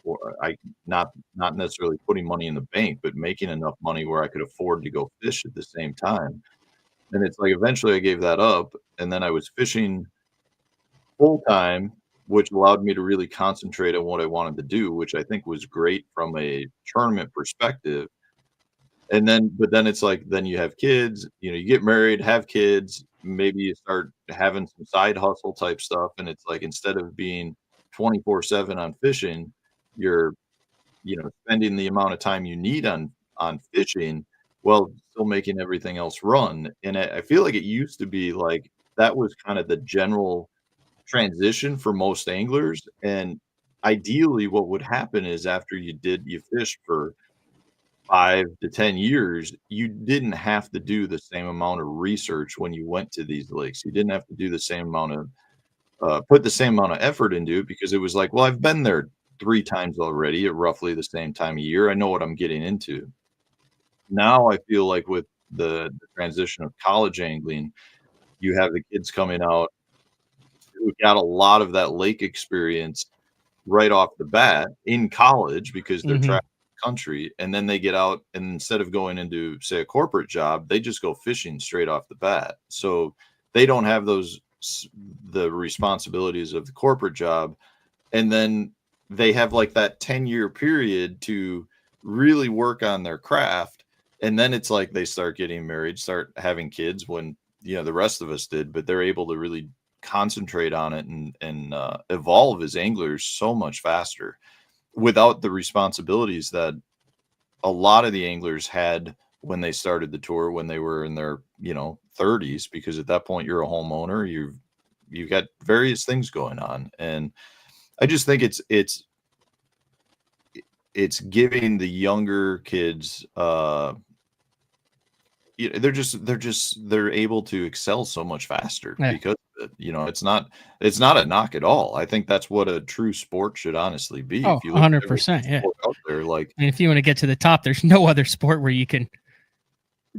or not necessarily putting money in the bank, but making enough money where I could afford to go fish at the same time. And it's like eventually I gave that up, and then I was fishing full time, which allowed me to really concentrate on what I wanted to do, which I think was great from a tournament perspective. And then, but then it's like, then you have kids, you get married, have kids, maybe you start having some side hustle type stuff. And it's like, instead of being 24/7 on fishing, you're, spending the amount of time you need on fishing while still making everything else run. And I feel like it used to be like that was kind of the general transition for most anglers. And ideally, what would happen is after you fished for 5 to 10 years, you didn't have to do the same amount of research when you went to these lakes. You didn't have to do the same amount of put the same amount of effort into it because it was like, well, I've been there 3 times already at roughly the same time of year. I know what I'm getting into. Now I feel like with the transition of college angling, you have the kids coming out who got a lot of that lake experience right off the bat in college because they're Mhm. traveling the country, and then they get out and instead of going into, say, a corporate job, they just go fishing straight off the bat. So they don't have the responsibilities of the corporate job, and then they have like that 10-year period to really work on their craft, and then it's like they start getting married, start having kids when the rest of us did, but they're able to really concentrate on it and evolve as anglers so much faster without the responsibilities that a lot of the anglers had when they started the tour when they were in their 30s, because at that point you're a homeowner, you've got various things going on. And I just think it's giving the younger kids they're able to excel so much faster Yeah. because of it. It's not a knock at all. I think that's what a true sport should honestly be. Oh, If you look at every 100%. Yeah. sport out there, like, And if you want to get to the top, there's no other sport where you can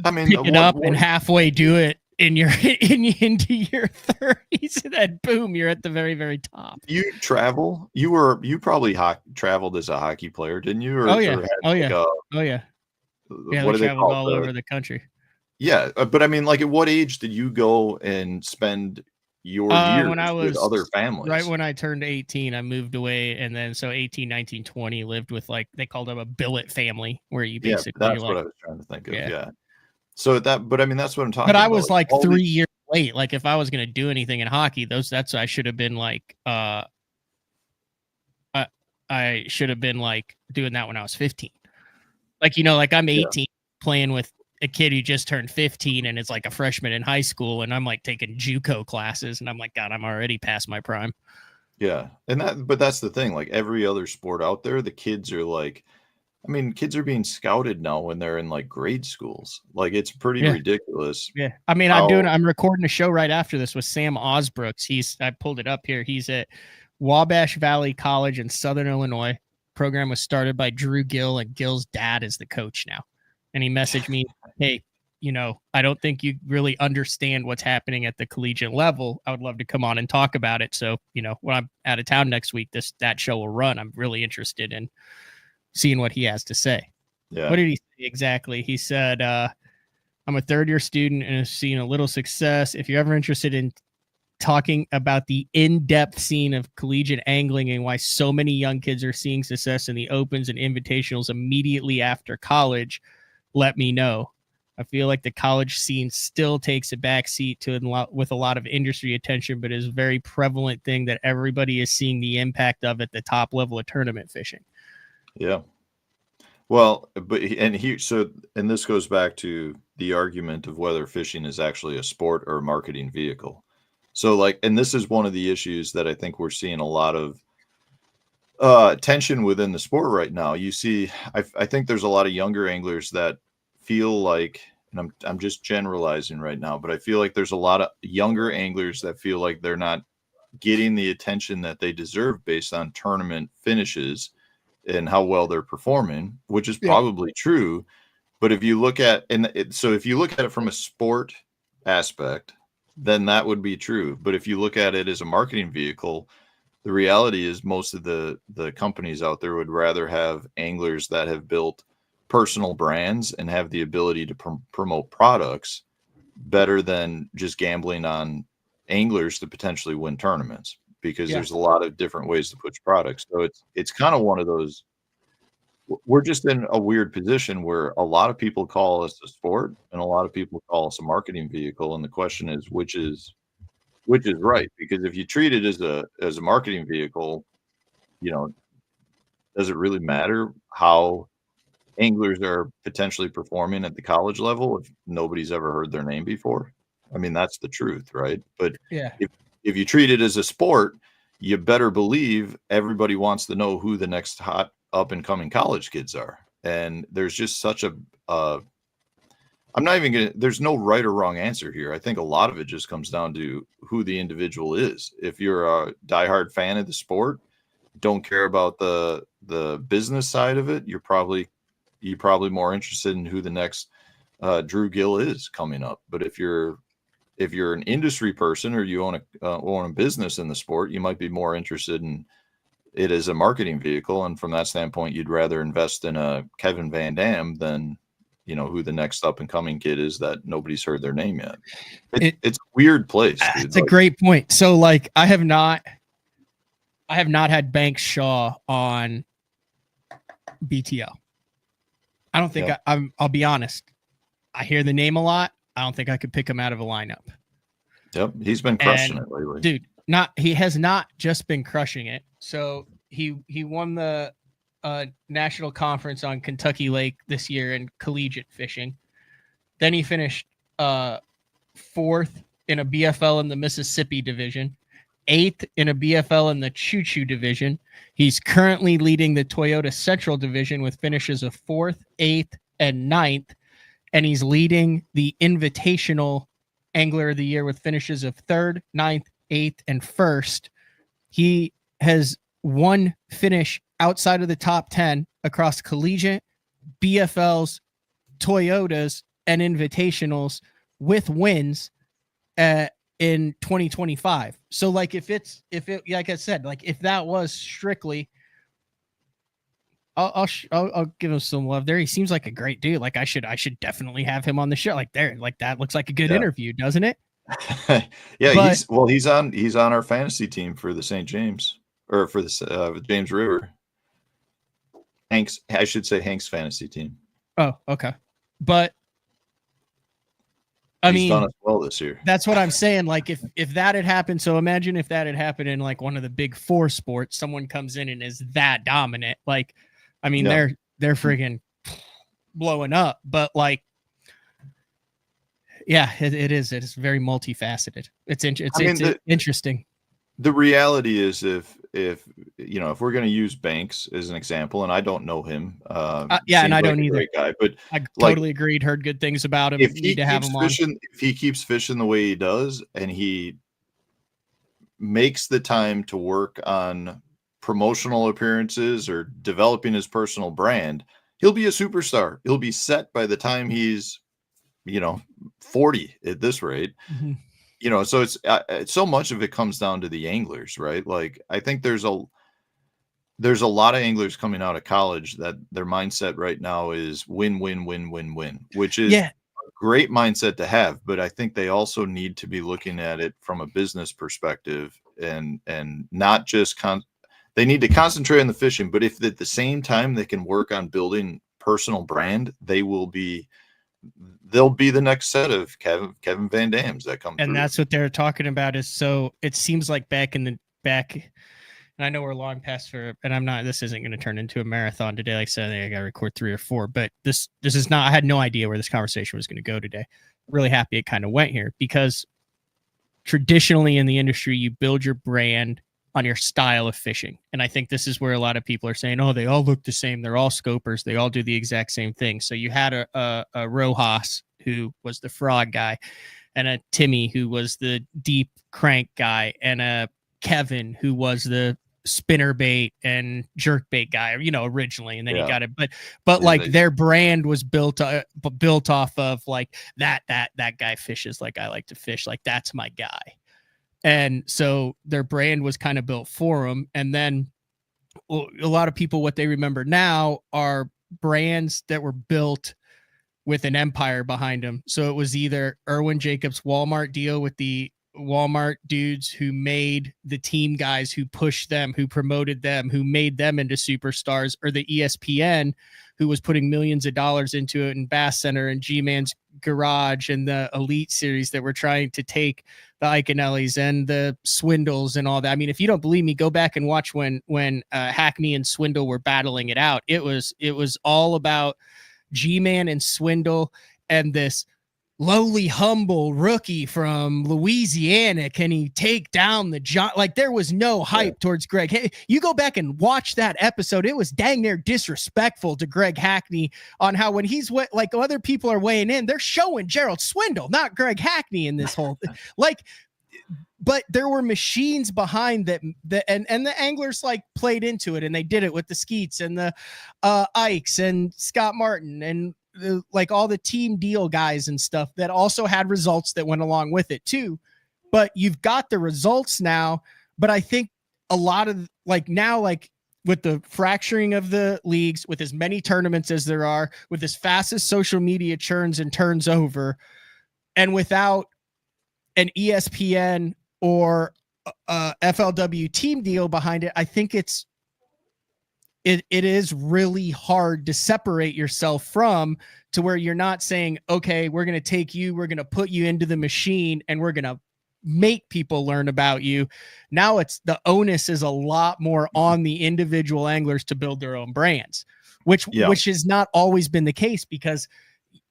I mean, pick it up and halfway do it in your into your 30s, and then boom, you're at the very, very top. you travel. You probably traveled as a hockey player, didn't you? Oh yeah. Or had Oh like yeah. Oh yeah. Yeah, what we do they traveled call all it? over the country. Yeah, but I mean, like, at what age did you go and spend your years When I with was other right families? when I turned 18, I moved away, and then so 18, 19, 20 lived with, like, they called them a billet family, where you Yeah, basically that's what like, I was trying to think of. yeah. Yeah. So but I mean, that's what I'm But talking I about. was Like like all 3 these, years late. Like, if I was gonna do anything in hockey, I should have been like, I should have been like doing that when I was 15. Like, like I'm yeah. 18 playing with a kid who just turned 15 and is like a freshman in high school, and I'm like taking JUCO classes, and I'm like, God, I'm already past my prime. Yeah, but that's the thing, like, every other sport out there, the kids are like, I mean, kids are being scouted now when they're in, like, grade schools. Like, it's pretty Yeah. ridiculous Yeah. I mean, how. I'm recording a show right after this with Sam Osbrooks. I pulled it up here. He's at Wabash Valley College in Southern Illinois. Program was started by Drew Gill, and Gill's dad is the coach now. And he messaged me, hey, I don't think you really understand what's happening at the collegiate level. I would love to come on and talk about it. So, when I'm out of town next week, that show will run. I'm really interested in seeing what he has to say. What Yeah. did he say exactly? He said, I'm a third-year student and have seen a little success. If you're ever interested in talking about the in-depth scene of collegiate angling and why so many young kids are seeing success in the opens and invitationals immediately after college, let me know. I feel like the college scene still takes a backseat with a lot of industry attention, but is a very prevalent thing that everybody is seeing the impact of at the top level of tournament fishing. Yeah. Well, and this goes back to the argument of whether fishing is actually a sport or a marketing vehicle. So, like, and this is one of the issues that I think we're seeing a lot of tension within the sport right now. You see, I think there's a lot of younger anglers that feel like, and I'm just generalizing right now, but I feel like there's a lot of younger anglers that feel like they're not getting the attention that they deserve based on tournament finishes and how well they're performing, which is Yeah. probably true. But if you look at if you look at it from a sport aspect, then that would be true. But if you look at it as a marketing vehicle, the reality is most of the companies out there would rather have anglers that have built personal brands and have the ability to promote products better than just gambling on anglers to potentially win tournaments, because Yeah. there's a lot of different ways to push products. So it's kind of one of those, we're just in a weird position where a lot of people call us a sport and a lot of people call us a marketing vehicle. And the question is, which is right? Because if you treat it as a marketing vehicle, you know, does it really matter how anglers are potentially performing at the college level if nobody's ever heard their name before? I mean, that's the truth, right? But Yeah. if you treat it as a sport, you better believe everybody wants to know who the next hot up and coming college kids are. And there's just such I'm not even gonna, there's no right or wrong answer here. I think a lot of it just comes down to who the individual is. If you're a diehard fan of the sport, don't care about the business side of it, you're probably more interested in who the next Drew Gill is coming up. But if you're an industry person, or you own a business in the sport, you might be more interested in it as a marketing vehicle. And from that standpoint, you'd rather invest in a Kevin Van Dam than, who the next up and coming kid is that nobody's heard their name yet. It's a weird place, dude. It's a great point. So like, I have not had Banks Shaw on BTO. I don't think I'll be honest. I hear the name a lot. I don't think I could pick him out of a lineup. Yep. He's been crushing it lately. Dude, he has not just been crushing it. So he won the national conference on Kentucky Lake this year in collegiate fishing. Then he finished 4th in a BFL in the Mississippi division, 8th in a BFL in the Choo Choo division. He's currently leading the Toyota Central division with finishes of 4th, 8th, and 9th. And he's leading the Invitational Angler of the Year with finishes of 3rd, 9th, 8th, and 1st. He has one finish outside of the top 10 across collegiate, BFLs, Toyotas, and Invitationals with wins in 2025. So like if it like I said, like if that was strictly, I'll give him some love there. He seems like a great dude. Like I should definitely have him on the show. Like that looks like a good interview, doesn't it? Yeah, he's on our fantasy team for the St. James, or for the James River. Hank's fantasy team. Oh, okay. But he's done us well this year. That's what I'm saying. Like if that had happened, so imagine if that had happened in like one of the big 4 sports, someone comes in and is that dominant. Like, I mean, they're friggin' blowing up, but like, yeah, it is. It's very multifaceted. It's interesting. The reality is, if we're going to use Banks as an example, and I don't know him, and I don't either. Great guy, but I totally agreed. Heard good things about him. If he keeps fishing the way he does, and he makes the time to work on promotional appearances or developing his personal brand, he'll be a superstar. He'll be set by the time he's 40 at this rate. Mm-hmm. So it's so much of it comes down to the anglers, right? Like, I think there's a lot of anglers coming out of college that their mindset right now is win, win, win, win, win, which is a great mindset to have. But I think they also need to be looking at it from a business perspective, and not just they need to concentrate on the fishing. But if at the same time they can work on building personal brand, they'll be the next set of Kevin Van Dams that come through. And that's what they're talking about. Is so it seems like back, and I know we're long past this isn't going to turn into a marathon today. Like I said, I got to record 3 or 4, but this is not, I had no idea where this conversation was going to go today. Really happy it kind of went here, because traditionally in the industry, you build your brand on your style of fishing. And I think this is where a lot of people are saying, oh, they all look the same. They're all scopers. They all do the exact same thing. So you had a Rojas, who was the frog guy, and a Timmy, who was the deep crank guy, and a Kevin, who was the spinner bait and jerk bait guy, originally. And then you got it. But like their brand was built off of like that guy fishes like I like to fish. Like that's my guy. And so their brand was kind of built for them. And then a lot of people, what they remember now are brands that were built with an empire behind him. So it was either Erwin Jacobs' Walmart deal with the Walmart dudes who made the team guys, who pushed them, who promoted them, who made them into superstars, or the ESPN who was putting millions of dollars into it, in Bass Center and G-Man's Garage and the Elite Series that were trying to take the Iconellis and the Swindles and all that. I mean, if you don't believe me, go back and watch when Hackney and Swindle were battling it out. It was all about G-Man and Swindle and this lowly, humble rookie from Louisiana. Can he take down the John? Like, there was no hype towards Greg. Hey, you go back and watch that episode. It was dang near disrespectful to Greg Hackney on how when he's like other people are weighing in, they're showing Gerald Swindle, not Greg Hackney in this whole thing. Like, but there were machines behind that, and the anglers like played into it, and they did it with the Skeets and the Ikes and Scott Martin and like all the team deal guys and stuff that also had results that went along with it too. But you've got the results now. But I think a lot of like now, like with the fracturing of the leagues, with as many tournaments as there are, with as fast as social media churns and turns over, and without an ESPN or FLW team deal behind it, I think it is really hard to separate yourself from, to where you're not saying, okay, we're going to take you, we're going to put you into the machine, and we're going to make people learn about you. Now it's the onus is a lot more on the individual anglers to build their own brands, which has not always been the case, because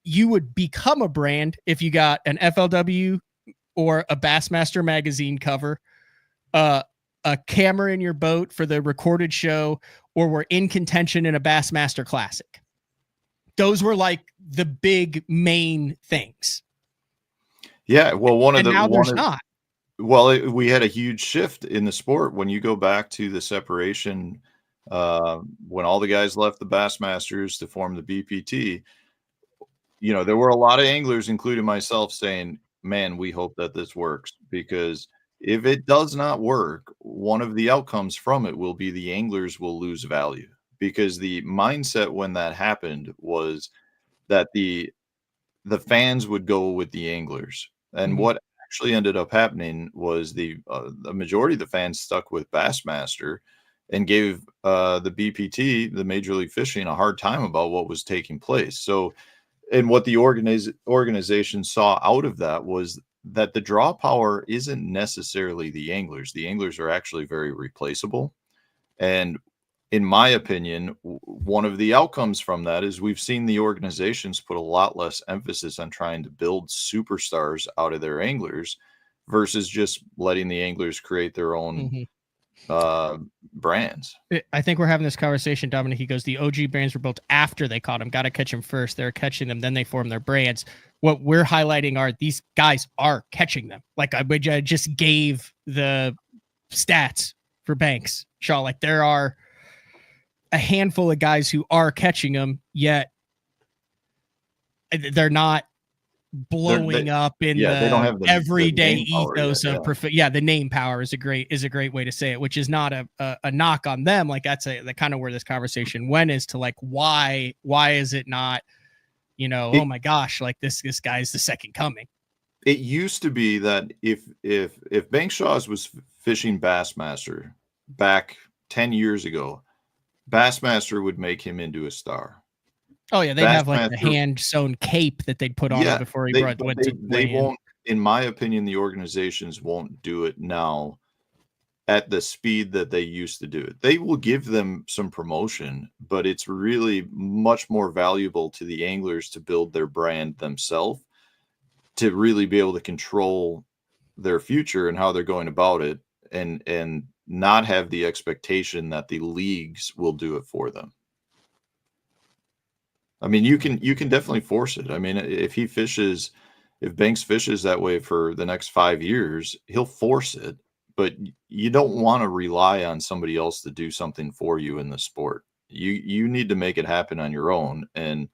you would become a brand if you got an FLW or a Bassmaster magazine cover, a camera in your boat for the recorded show, or were in contention in a Bassmaster Classic. Those were like the big main things. Yeah, well, we had a huge shift in the sport when you go back to the separation, when all the guys left the Bassmasters to form the BPT. You know, there were a lot of anglers, including myself, saying, man, we hope that this works, because if it does not work, one of the outcomes from it will be the anglers will lose value, because the mindset when that happened was that the fans would go with the anglers. And what actually ended up happening was the majority of the fans stuck with Bassmaster and gave the BPT, the Major League Fishing, a hard time about what was taking place. So, and what the organization saw out of that was that the draw power isn't necessarily the anglers. The anglers are actually very replaceable. And in my opinion, one of the outcomes from that is we've seen the organizations put a lot less emphasis on trying to build superstars out of their anglers versus just letting the anglers create their own brands. I think we're having this conversation, Dominic. He goes, the OG brands were built after they caught them. Got to catch them first. They're catching them, then they form their brands. What we're highlighting are these guys are catching them. Like I just gave the stats for Banks, Shaw. Like there are a handful of guys who are catching them, yet they're not blowing up in they don't have the everyday ethos of the name power is a great way to say it, which is not a knock on them. Like that's the kind of where this conversation went, is to like, why is it not, oh my gosh, like this guy's the second coming. It used to be that if Banks Shaws was fishing Bassmaster back 10 years ago, Bassmaster would make him into a star. Oh yeah, they'd have like the hand-sewn cape that they'd put on him before he went to they won't, in my opinion, the organizations won't do it now at the speed that they used to do it. They will give them some promotion, but it's really much more valuable to the anglers to build their brand themselves, to really be able to control their future and how they're going about it, and not have the expectation that the leagues will do it for them. I mean, you can definitely force it. I mean, if Banks fishes that way for the next 5 years, he'll force it, but you don't want to rely on somebody else to do something for you in the sport. You need to make it happen on your own. And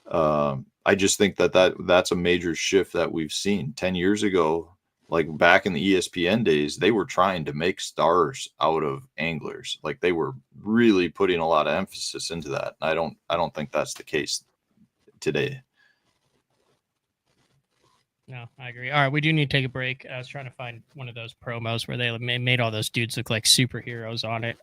I just think that's a major shift that we've seen. 10 years ago, like back in the ESPN days, they were trying to make stars out of anglers. Like they were really putting a lot of emphasis into that. I don't think that's the case today. No, I agree. All right, we do need to take a break. I was trying to find one of those promos where they made all those dudes look like superheroes on it.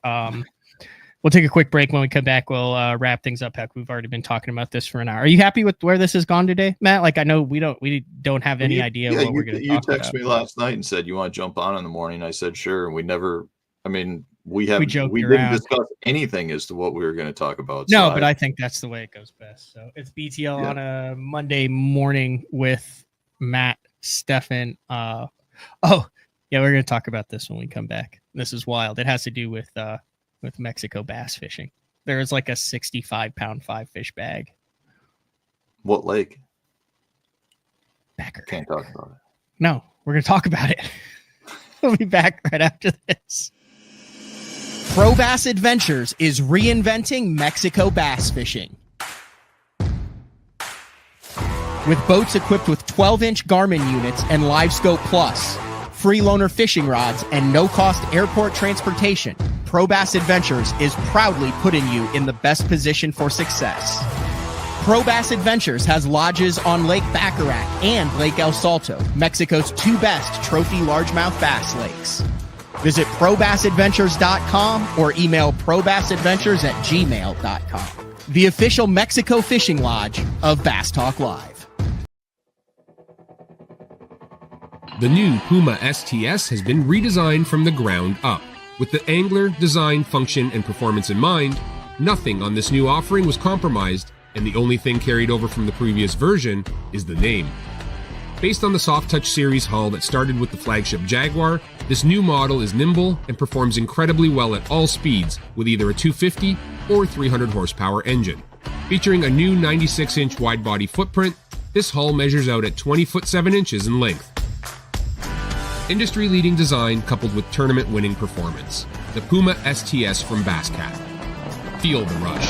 We'll take a quick break. When we come back, we'll wrap things up. Heck, we've already been talking about this for an hour. Are you happy with where this has gone today, Matt? Like, I know we don't have any idea what we're going to talk about. You texted me last night and said you want to jump on in the morning. I said sure, and we never. I mean, we didn't discuss anything as to what we were going to talk about. No, but I think that's the way it goes best. So it's BTL on a Monday morning with Matt Stefan. We're going to talk about this when we come back. This is wild. It has to do with Mexico bass fishing. There is like a 65-pound 5-fish bag. What lake? Backer. Can't talk about it. No, we're going to talk about it. We'll be back right after this. Pro Bass Adventures is reinventing Mexico bass fishing. With boats equipped with 12-inch Garmin units and LiveScope Plus, free loaner fishing rods, and no-cost airport transportation, Pro Bass Adventures is proudly putting you in the best position for success. Pro Bass Adventures has lodges on Lake Baccarat and Lake El Salto, Mexico's two best trophy largemouth bass lakes. Visit probassadventures.com or email probassadventures@gmail.com. The official Mexico fishing lodge of Bass Talk Live. The new Puma STS has been redesigned from the ground up. With the angler, design, function, and performance in mind, nothing on this new offering was compromised, and the only thing carried over from the previous version is the name. Based on the Soft Touch series hull that started with the flagship Jaguar, this new model is nimble and performs incredibly well at all speeds with either a 250 or 300 horsepower engine. Featuring a new 96-inch wide-body footprint, this hull measures out at 20 foot 7 inches in length. Industry-leading design coupled with tournament-winning performance. The Puma STS from Basscat. Feel the rush.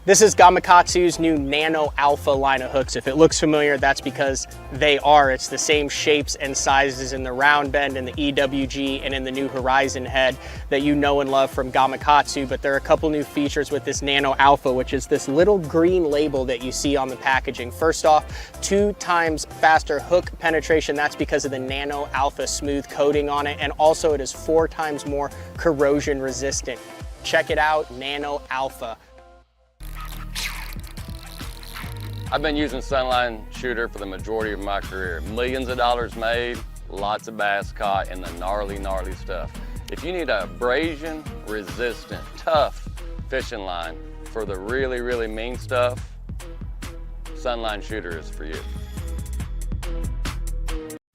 This is Gamakatsu's new Nano Alpha line of hooks. If it looks familiar, that's because they are. It's the same shapes and sizes in the round bend and the EWG and in the new Horizon head that you know and love from Gamakatsu, but there are a couple new features with this Nano Alpha, which is this little green label that you see on the packaging. First off, 2 times faster hook penetration. That's because of the Nano Alpha smooth coating on it, and also it is 4 times more corrosion resistant. Check it out, Nano Alpha. I've been using Sunline Shooter for the majority of my career. Millions of dollars made, lots of bass caught, and the gnarly, gnarly stuff. If you need a abrasion resistant, tough fishing line for the really, really mean stuff, Sunline Shooter is for you.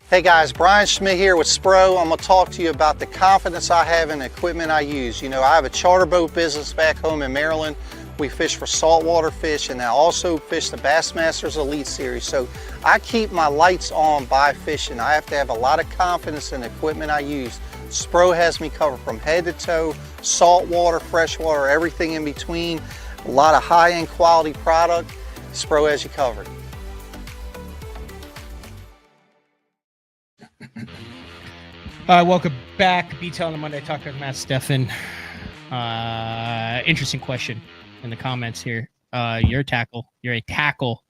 Hey guys, Brian Schmidt here with Spro. I'm gonna talk to you about the confidence I have in the equipment I use. You know, I have a charter boat business back home in Maryland. We fish for saltwater fish, and I also fish the Bassmaster Elite Series. So I keep my lights on by fishing. I have to have a lot of confidence in the equipment I use. Spro has me covered from head to toe, saltwater, freshwater, everything in between. A lot of high-end quality product. Spro has you covered. Welcome back. BTL on the Monday. Talk with Matt Stefan. Interesting question in the comments here. You're a tackle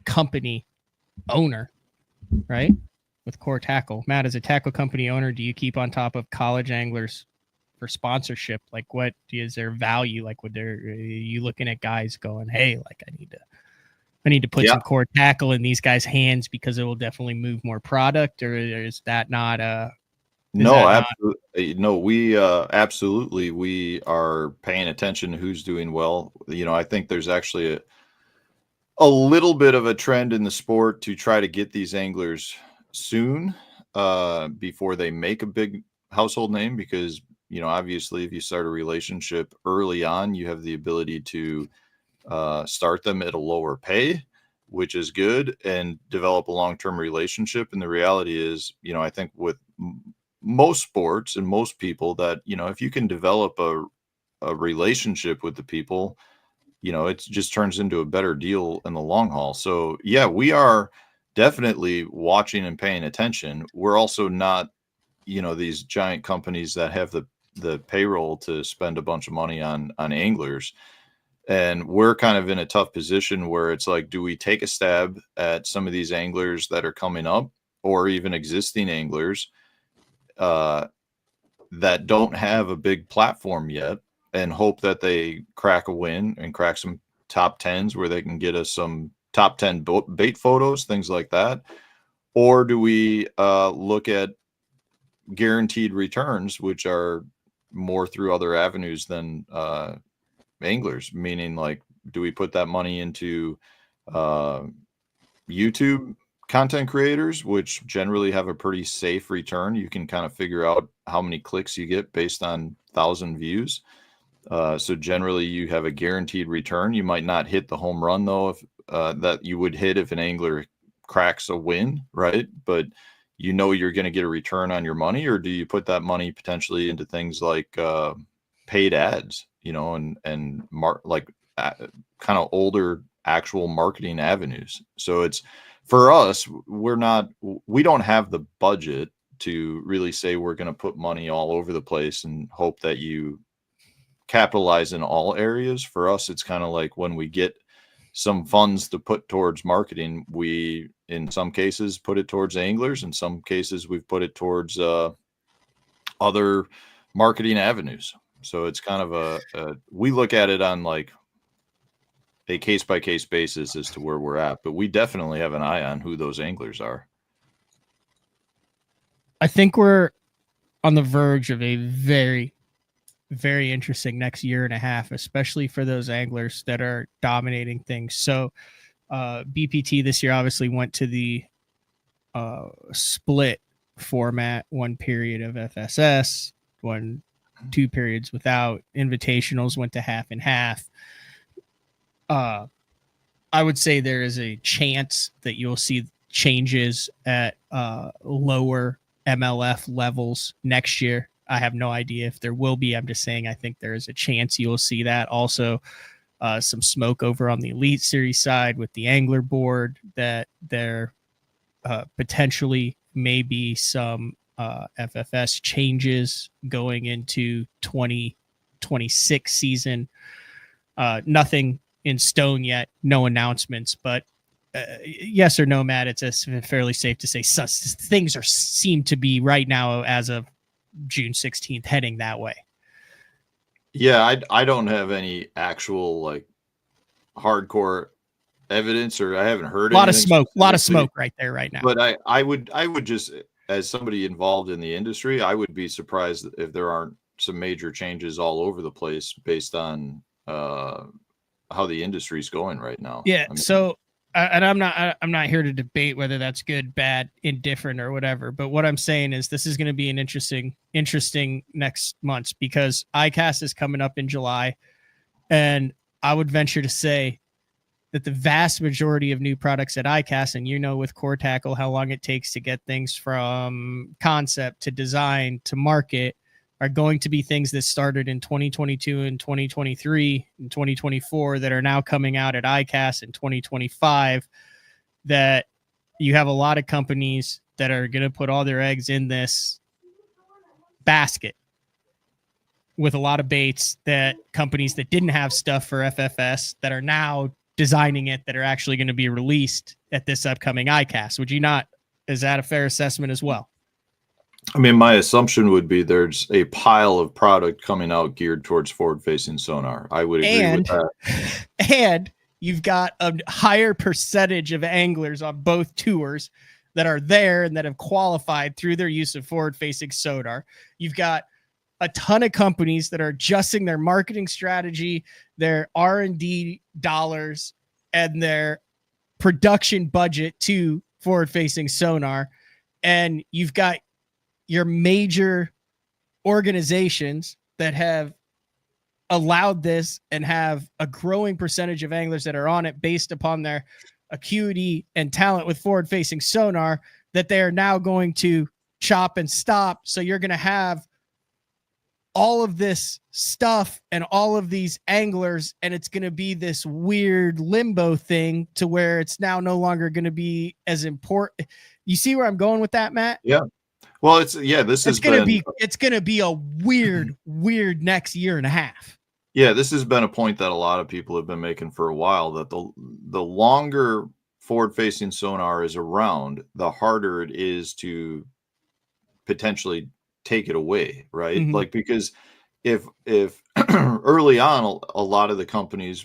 company owner, right? With Core Tackle. Matt, as a tackle company owner, do you keep on top of college anglers for sponsorship? Like, what is their value? Like, are you looking at guys going, hey, like I need to put some Core Tackle in these guys' hands because it will definitely move more product, or is that not No, absolutely. No, we absolutely, we are paying attention to who's doing well. You know, I think there's actually a little bit of a trend in the sport to try to get these anglers soon before they make a big household name, because, you know, obviously if you start a relationship early on, you have the ability to start them at a lower pay, which is good, and develop a long-term relationship. And the reality is, you know, I think with most sports and most people that, you know, if you can develop a relationship with the people, you know, it just turns into a better deal in the long haul. So yeah, we are definitely watching and paying attention. We're also not, you know, these giant companies that have the payroll to spend a bunch of money on anglers. And we're kind of in a tough position where it's like, do we take a stab at some of these anglers that are coming up, or even existing anglers that don't have a big platform yet, and hope that they crack a win and crack some top 10s where they can get us some top 10 bait photos, things like that? Or do we look at guaranteed returns, which are more through other avenues than anglers? Meaning, like, do we put that money into YouTube content creators, which generally have a pretty safe return? You can kind of figure out how many clicks you get based on 1,000 views. So generally you have a guaranteed return. You might not hit the home run though, if that you would hit if an angler cracks a win, right? But you know you're going to get a return on your money. Or do you put that money potentially into things like paid ads, you know, and kind of older actual marketing avenues? So it's, for us, we don't have the budget to really say we're going to put money all over the place and hope that you capitalize in all areas. For us, it's kind of like, when we get some funds to put towards marketing, we, in some cases, put it towards anglers. In some cases, we've put it towards other marketing avenues. So it's kind of we look at it on like a case-by-case basis as to where we're at, but we definitely have an eye on who those anglers are. I think we're on the verge of a very, very interesting next year and a half, especially for those anglers that are dominating things. So BPT this year obviously went to the split format, one period of FSS, 2 periods without. Invitationals went to half and half. I would say there is a chance that you'll see changes at lower MLF levels next year. I have no idea if there will be. I'm just saying I think there is a chance you'll see that. Also, some smoke over on the Elite Series side with the Angler Board, that there potentially may be some FFS changes going into 2026 season. Nothing in stone yet, no announcements, but yes or no, Matt, it's fairly safe to say things seem to be right now, as of June 16th, heading that way. Yeah, I don't have any actual like hardcore evidence, or I haven't heard a lot of smoke right there right now. But I would just, as somebody involved in the industry, I would be surprised if there aren't some major changes all over the place based on how the industry's going right now. Yeah. I mean, so, and I'm not here to debate whether that's good, bad, indifferent, or whatever. But what I'm saying is this is going to be an interesting next months, because ICAST is coming up in July, and I would venture to say that the vast majority of new products at ICAST, and you know, with Core Tackle, how long it takes to get things from concept to design to market, are going to be things that started in 2022 and 2023 and 2024 that are now coming out at ICAST in 2025, that you have a lot of companies that are going to put all their eggs in this basket with a lot of baits, that companies that didn't have stuff for FFS that are now designing it, that are actually going to be released at this upcoming ICAST. Would you not? Is that a fair assessment as well? I mean, my assumption would be there's a pile of product coming out geared towards forward-facing sonar. I would agree with that. And you've got a higher percentage of anglers on both tours that are there and that have qualified through their use of forward-facing sonar. You've got a ton of companies that are adjusting their marketing strategy, their R&D dollars, and their production budget to forward-facing sonar. And you've got your major organizations that have allowed this and have a growing percentage of anglers that are on it based upon their acuity and talent with forward-facing sonar, that they are now going to chop and stop. So you're going to have all of this stuff and all of these anglers, and it's going to be this weird limbo thing to where it's now no longer going to be as important. You see where I'm going with that, Matt? Yeah. Well, it's going to be a weird next year and a half. Yeah, this has been a point that a lot of people have been making for a while, that the longer forward-facing sonar is around, the harder it is to potentially take it away, right? Mhm. Like, because if early on, a lot of the companies,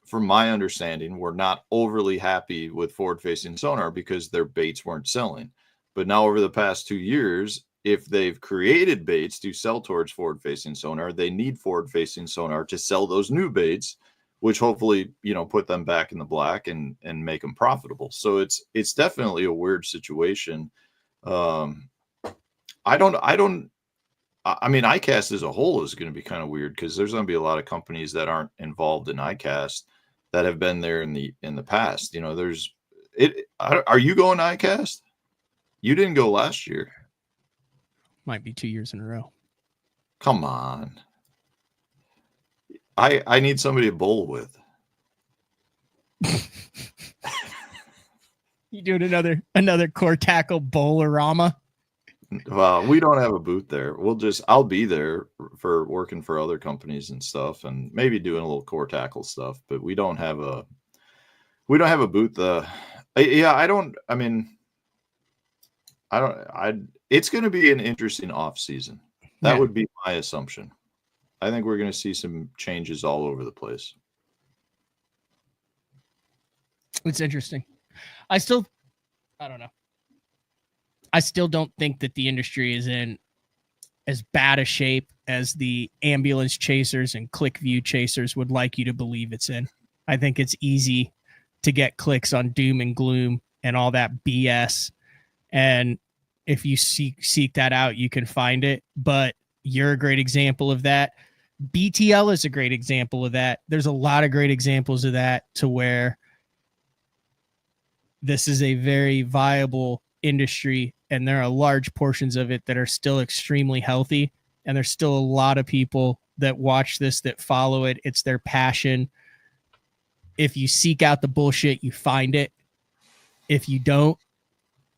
from my understanding, were not overly happy with forward-facing sonar because their baits weren't selling. But now over the past 2 years, if they've created baits to sell towards forward-facing sonar, they need forward-facing sonar to sell those new baits, which hopefully, put them back in the black and make them profitable. So it's definitely a weird situation. Um, I mean, ICAST as a whole is going to be kind of weird because there's going to be a lot of companies that aren't involved in ICAST that have been there in the past. There's it. Are you going to ICAST? You didn't go last year. Might be 2 years in a row. Come on. I need somebody to bowl with. You doing another core tackle bowlerama? Well, we don't have a booth there. I'll be there for working for other companies and stuff, and maybe doing a little core tackle stuff, but we don't have a booth. It's going to be an interesting off season. That would be my assumption. I think we're going to see some changes all over the place. It's interesting. I don't know. I still don't think that the industry is in as bad a shape as the ambulance chasers and click view chasers would like you to believe it's in. I think it's easy to get clicks on doom and gloom and all that BS. And if you seek that out, you can find it. But you're a great example of that. BTL is a great example of that. There's a lot of great examples of that, to where this is a very viable industry, and there are large portions of it that are still extremely healthy, and there's still a lot of people that watch this, that follow it. It's their passion. If you seek out the bullshit, you find it. If you don't,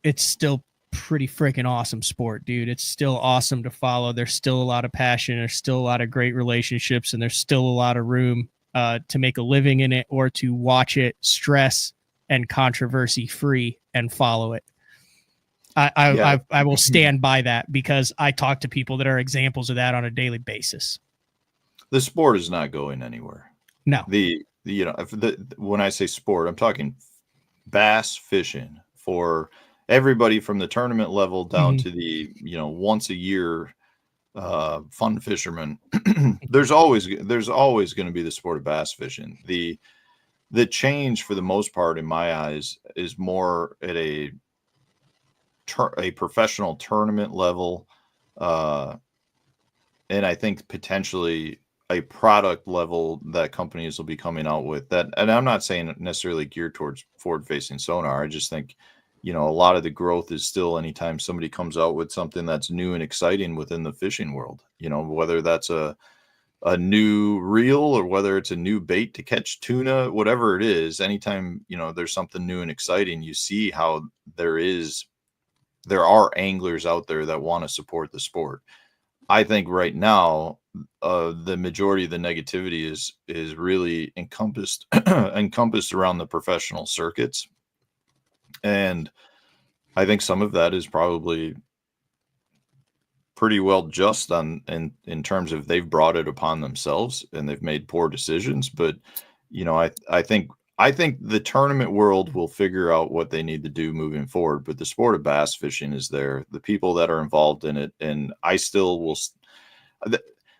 it's still pretty freaking awesome sport, dude. It's still awesome to follow. There's still a lot of passion. There's still a lot of great relationships, and there's still a lot of room to make a living in it, or to watch it stress and controversy free and follow it. I will stand by that, because I talk to people that are examples of that on a daily basis. The sport is not going anywhere. No. When I say sport, I'm talking bass fishing for everybody from the tournament level down to the, once a year fun fisherman. There's always going to be the sport of bass fishing. The change, for the most part, in my eyes, is more at a professional tournament level, and I think potentially a product level that companies will be coming out with that. And I'm not saying necessarily geared towards forward-facing sonar. I just think, a lot of the growth is still anytime somebody comes out with something that's new and exciting within the fishing world, whether that's a new reel or whether it's a new bait to catch tuna, whatever it is. Anytime, there's something new and exciting, you see how there are anglers out there that want to support the sport. I think right now, the majority of the negativity is really encompassed around the professional circuits. And I think some of that is probably pretty well just in terms of they've brought it upon themselves and they've made poor decisions. But, I think the tournament world will figure out what they need to do moving forward. But the sport of bass fishing is there, the people that are involved in it. And I still will.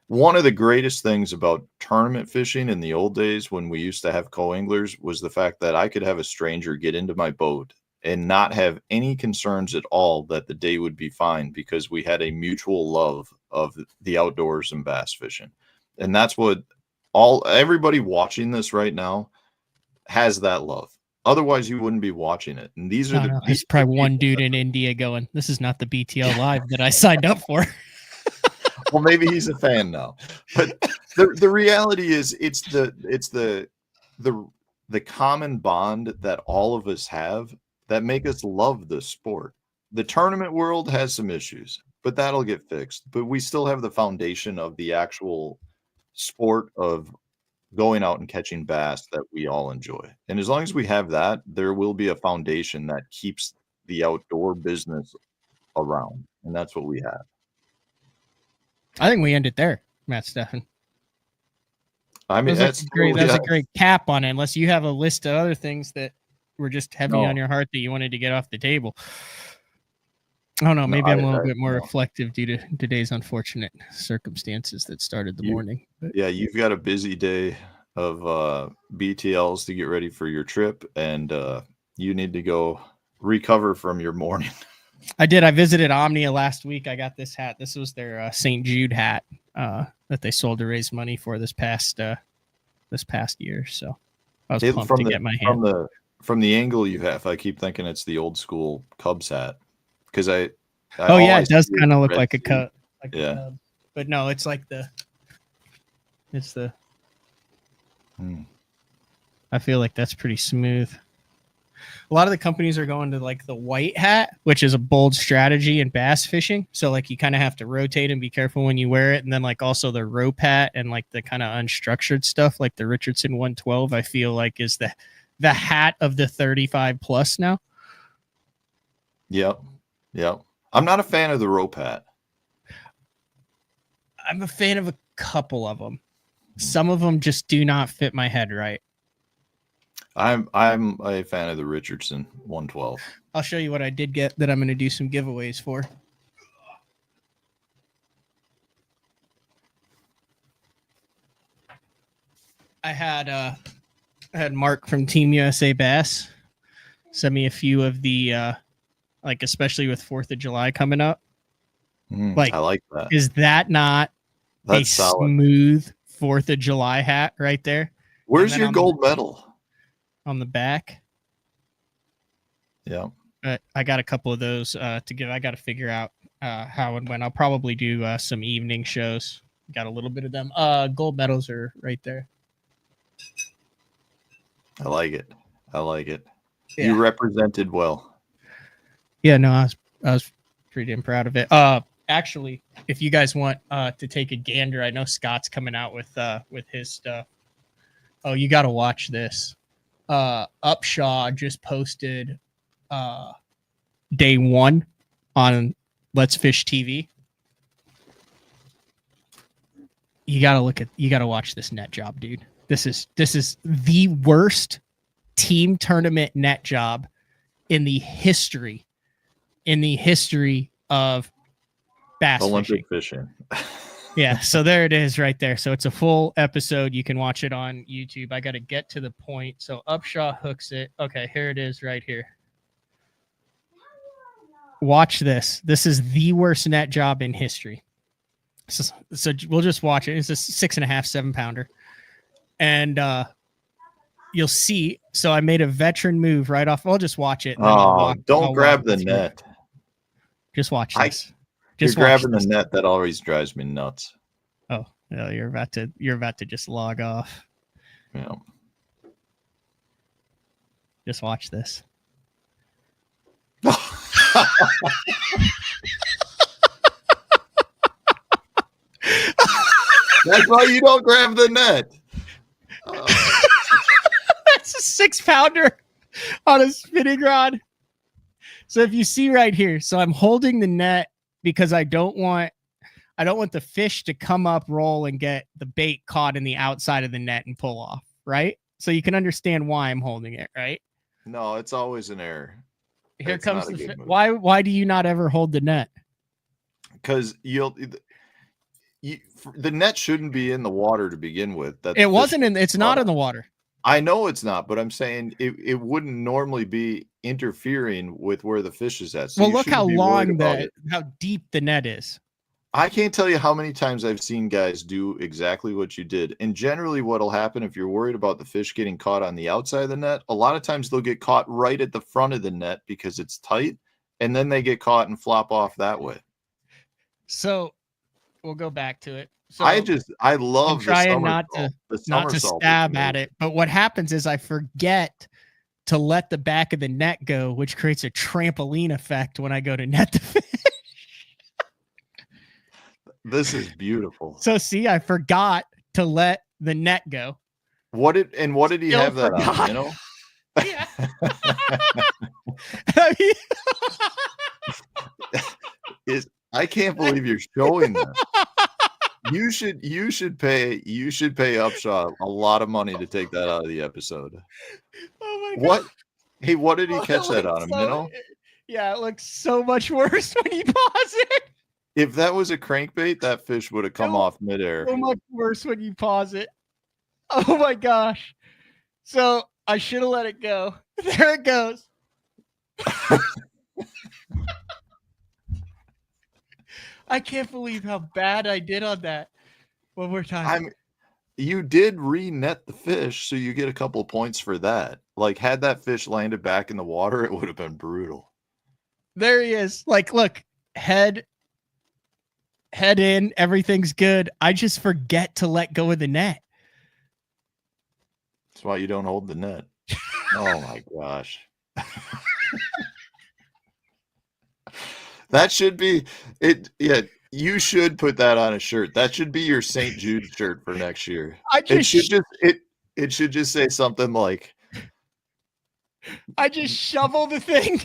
One of the greatest things about tournament fishing in the old days, when we used to have co-anglers, was the fact that I could have a stranger get into my boat and not have any concerns at all that the day would be fine, because we had a mutual love of the outdoors and bass fishing. And that's what everybody watching this right now has, that love. Otherwise you wouldn't be watching it. And there's probably one dude in India going, "This is not the BTL live that I signed up for." Well, maybe he's a fan now, but the reality is it's the common bond that all of us have that make us love the sport. The tournament world has some issues, but that'll get fixed. But we still have the foundation of the actual sport of going out and catching bass that we all enjoy. And as long as we have that, there will be a foundation that keeps the outdoor business around. And that's what we have. I think we end it there, Matt Stefan. I mean, That was a great cap on it, unless you have a list of other things that were just heavy on your heart that you wanted to get off the table. I don't know. Maybe I'm a little bit more reflective due to today's unfortunate circumstances that started the morning. But. Yeah, you've got a busy day of BTLs to get ready for your trip, and you need to go recover from your morning. I did. I visited Omnia last week. I got this hat. This was their St. Jude hat that they sold to raise money for this past year. So I was pumped to get my hand. From the angle you have, I keep thinking it's the old school Cubs hat because it does kind of look like a Cub. But no, it's like I feel like that's pretty smooth. A lot of the companies are going to like the white hat, which is a bold strategy in bass fishing. So like you kind of have to rotate and be careful when you wear it. And then like also the rope hat and like the kind of unstructured stuff, like the Richardson 112, I feel like is the hat of the 35 plus now. Yep. I'm not a fan of the rope hat. I'm a fan of a couple of them. Some of them just do not fit my head right. I'm a fan of the Richardson 112. I'll show you what I did get that I'm going to do some giveaways for. I had Mark from Team USA Bass send me a few of the like especially with 4th of July coming up. I like that. Is that not a smooth 4th of July hat right there? Where's your gold medal? On the back. Yeah. But I got a couple of those to give. I got to figure out how and when. I'll probably do some evening shows. Got a little bit of them. Gold medals are right there. I like it. Yeah. You represented well. Yeah, no, I was pretty damn proud of it. Actually, if you guys want to take a gander, I know Scott's coming out with his stuff. Oh, you got to watch this. Upshaw just posted day 1 on Let's Fish TV. You gotta watch this net job, dude. This is the worst team tournament net job in the history of bass Olympic fishing. Yeah, so there it is right there. So it's a full episode. You can watch it on YouTube. I got to get to the point. So Upshaw hooks it. Okay, here it is right here. Watch this. This is the worst net job in history. So we'll just watch it. It's a 6.5, 7 pounder. And you'll see. So I made a veteran move right off. I'll just watch it. Don't grab the net. Just watch this. You're grabbing the net. That always drives me nuts. Oh, no, you're about to just log off. Yeah. Just watch this. That's why you don't grab the net. That's a 6 pounder on a spinning rod. So if you see right here, so I'm holding the net because I don't want the fish to come up, roll, and get the bait caught in the outside of the net and pull off, right? So you can understand why I'm holding it, right? No, it's always an error. Here comes the why do you not ever hold the net? Because the net shouldn't be in the water to begin with. It's not in the water. I know it's not, but I'm saying it wouldn't normally be interfering with where the fish is at. So well, look how long how deep the net is. I can't tell you how many times I've seen guys do exactly what you did. And generally what'll happen if you're worried about the fish getting caught on the outside of the net, a lot of times they'll get caught right at the front of the net because it's tight, and then they get caught and flop off that way. So we'll go back to it. So I love trying not to stab at it, but what happens is I forget to let the back of the net go, which creates a trampoline effect when I go to net the fish. This is beautiful. So see, I forgot to let the net go. What did he Still have that on? forgot. You know? Yeah. I mean, I can't believe you're showing that. You should pay Upshaw a lot of money to take that out of the episode. oh my What? God. Hey, what did he Oh, catch it that on looks him? You know? Yeah, it looks so much worse when you pause it. If that was a crankbait, that fish would have come No. off midair. So much worse when you pause it. Oh my gosh. So I should have let it go. There it goes. I can't believe how bad I did on that. One more time. You did re-net the fish, so you get a couple of points for that. Like, had that fish landed back in the water, it would have been brutal. There he is. Like, look, head in, everything's good. I just forget to let go of the net. That's why you don't hold the net. Oh my gosh. That should be it. Yeah, you should put that on a shirt. That should be your St. Jude shirt for next year. It should just say something like, I just shovel the thing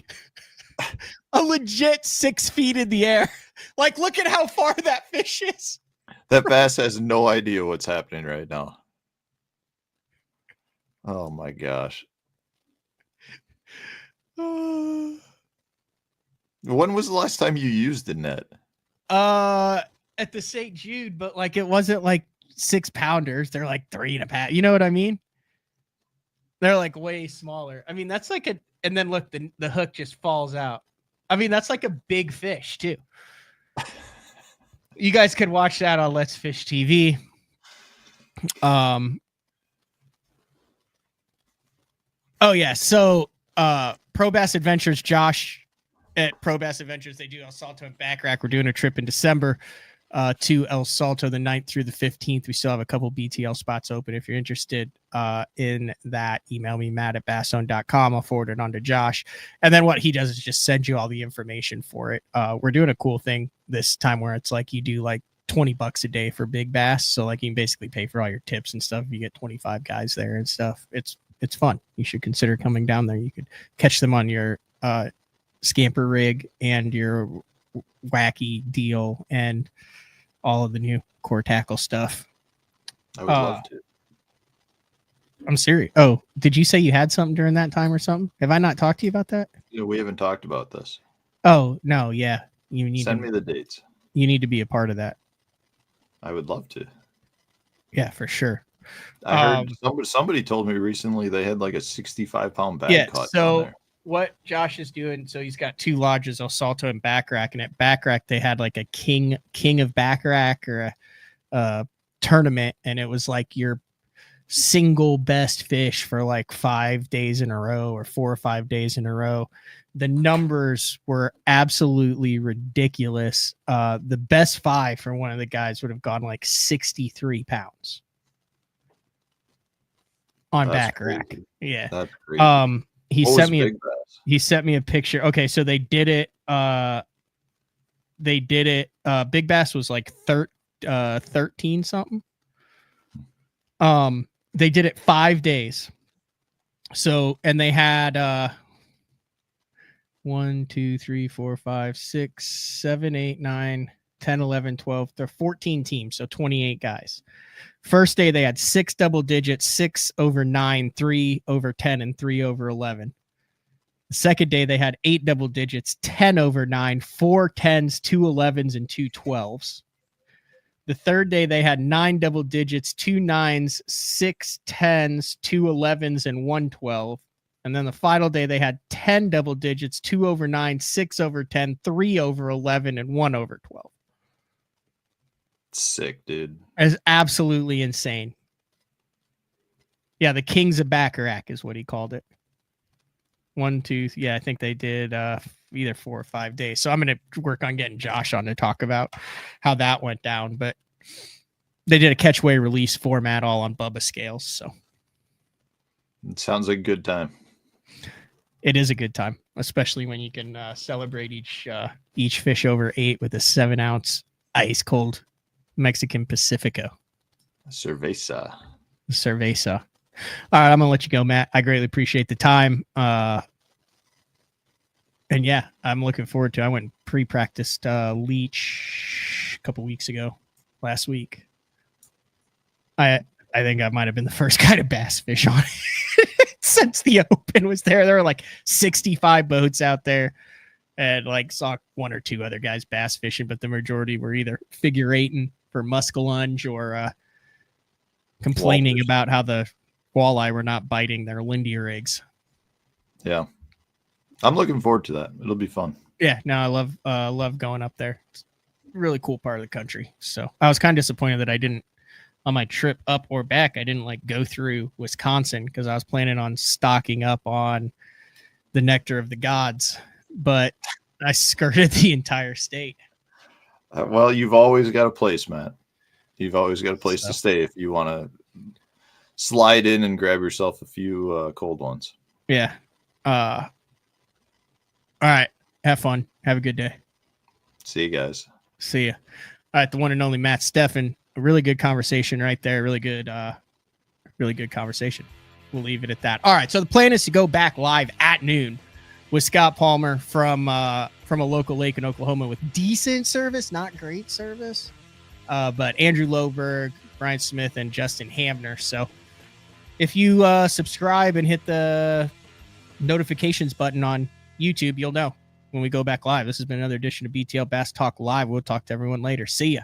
a legit 6 feet in the air. Like, look at how far that fish is. that bass has no idea what's happening right now. Oh my gosh. When was the last time you used the net? At the St. Jude, but like it wasn't like 6 pounders. They're like 3 and a pound. You know what I mean? They're like way smaller. I mean, that's like and then look, the hook just falls out. I mean, that's like a big fish too. You guys could watch that on Let's Fish TV. Oh yeah. So Pro Bass Adventures, Josh at Pro Bass Adventures, they do El Salto and Back Rack. We're doing a trip in December to El Salto the 9th through the 15th. We still have a couple BTL spots open. If you're interested in that, email me, matt@basson.com. I'll forward it on to Josh. And then what he does is just send you all the information for it. We're doing a cool thing this time where it's like you do like $20 a day for big bass. So like you can basically pay for all your tips and stuff. You get 25 guys there and stuff. It's fun. You should consider coming down there. You could catch them on your scamper rig and your wacky deal and all of the new core tackle stuff. I would love to. I'm serious. Oh, did you say you had something during that time or something? Have I not talked to you about that? Yeah, we haven't talked about this. Oh, no. Yeah. You need Send me the dates. You need to be a part of that. I would love to. Yeah, for sure. I heard somebody told me recently they had like a 65-pound bag caught. So what Josh is doing, so he's got 2 lodges, El Salto and Back Rack, and at Back Rack they had like a king of Back Rack or a tournament, and it was like your single best fish for like 5 days in a row or 4 or 5 days in a row. The numbers were absolutely ridiculous. The best 5 for one of the guys would have gone like 63 pounds on Back Rack. Yeah. That's crazy. He sent me a picture. Okay, so they did it. Big bass was like 13 something. They did it 5 days. So, and they had 1, 2, 3, 4, 5, 6, 7, 8, 9, 10, 11, 12. They're 14 teams, so 28 guys. First day they had 6 double digits, 6 over 9, 3 over 10, and 3 over 11. The second day they had 8 double digits, 10 over 9, 4 10s, 2 11s, and 2 12s. The third day they had 9 double digits, 2 9s, 6 10s, 2 11s, and 1 12. And then the final day they had 10 double digits, 2 over 9, 6 over 10, 3 over 11, and 1 over 12. Sick, dude. It's absolutely insane. Yeah, the Kings of Back Rack is what he called it. 1, 2, yeah, I think they did either 4 or 5 days. So I'm going to work on getting Josh on to talk about how that went down. But they did a catch, weigh, release format all on Bubba scales. So it sounds like a good time. It is a good time, especially when you can celebrate each fish over 8 with a 7-ounce ice cold Mexican Pacifico. Cerveza. Cerveza. All right, I'm gonna let you go, Matt. I greatly appreciate the time. And yeah, I'm looking forward to. I went and pre-practiced Leech a couple weeks ago, last week. I think I might have been the first guy to bass fish on it since the Open was there. There were like 65 boats out there, and like saw one or two other guys bass fishing, but the majority were either figure eighting for muskellunge or complaining about how the walleye were not biting their Lindier eggs. Yeah. I'm looking forward to that. It'll be fun. Yeah, no, I love going up there. It's a really cool part of the country. So I was kind of disappointed that I didn't, on my trip up or back, I didn't like go through Wisconsin because I was planning on stocking up on the nectar of the gods, but I skirted the entire state. Well, you've always got a place, Matt. You've always got a place to stay if you want to slide in and grab yourself a few cold ones. Yeah. All right. Have fun. Have a good day. See you guys. See ya. All right. The one and only Matt Stefan. A really good conversation right there. Really good conversation. We'll leave it at that. All right. So the plan is to go back live at noon with Scott Palmer from a local lake in Oklahoma with decent service, not great service. But Andrew Loberg, Brian Smith, and Justin Hamner. So if you subscribe and hit the notifications button on YouTube, you'll know when we go back live. This has been another edition of BTL Bass Talk Live. We'll talk to everyone later. See ya.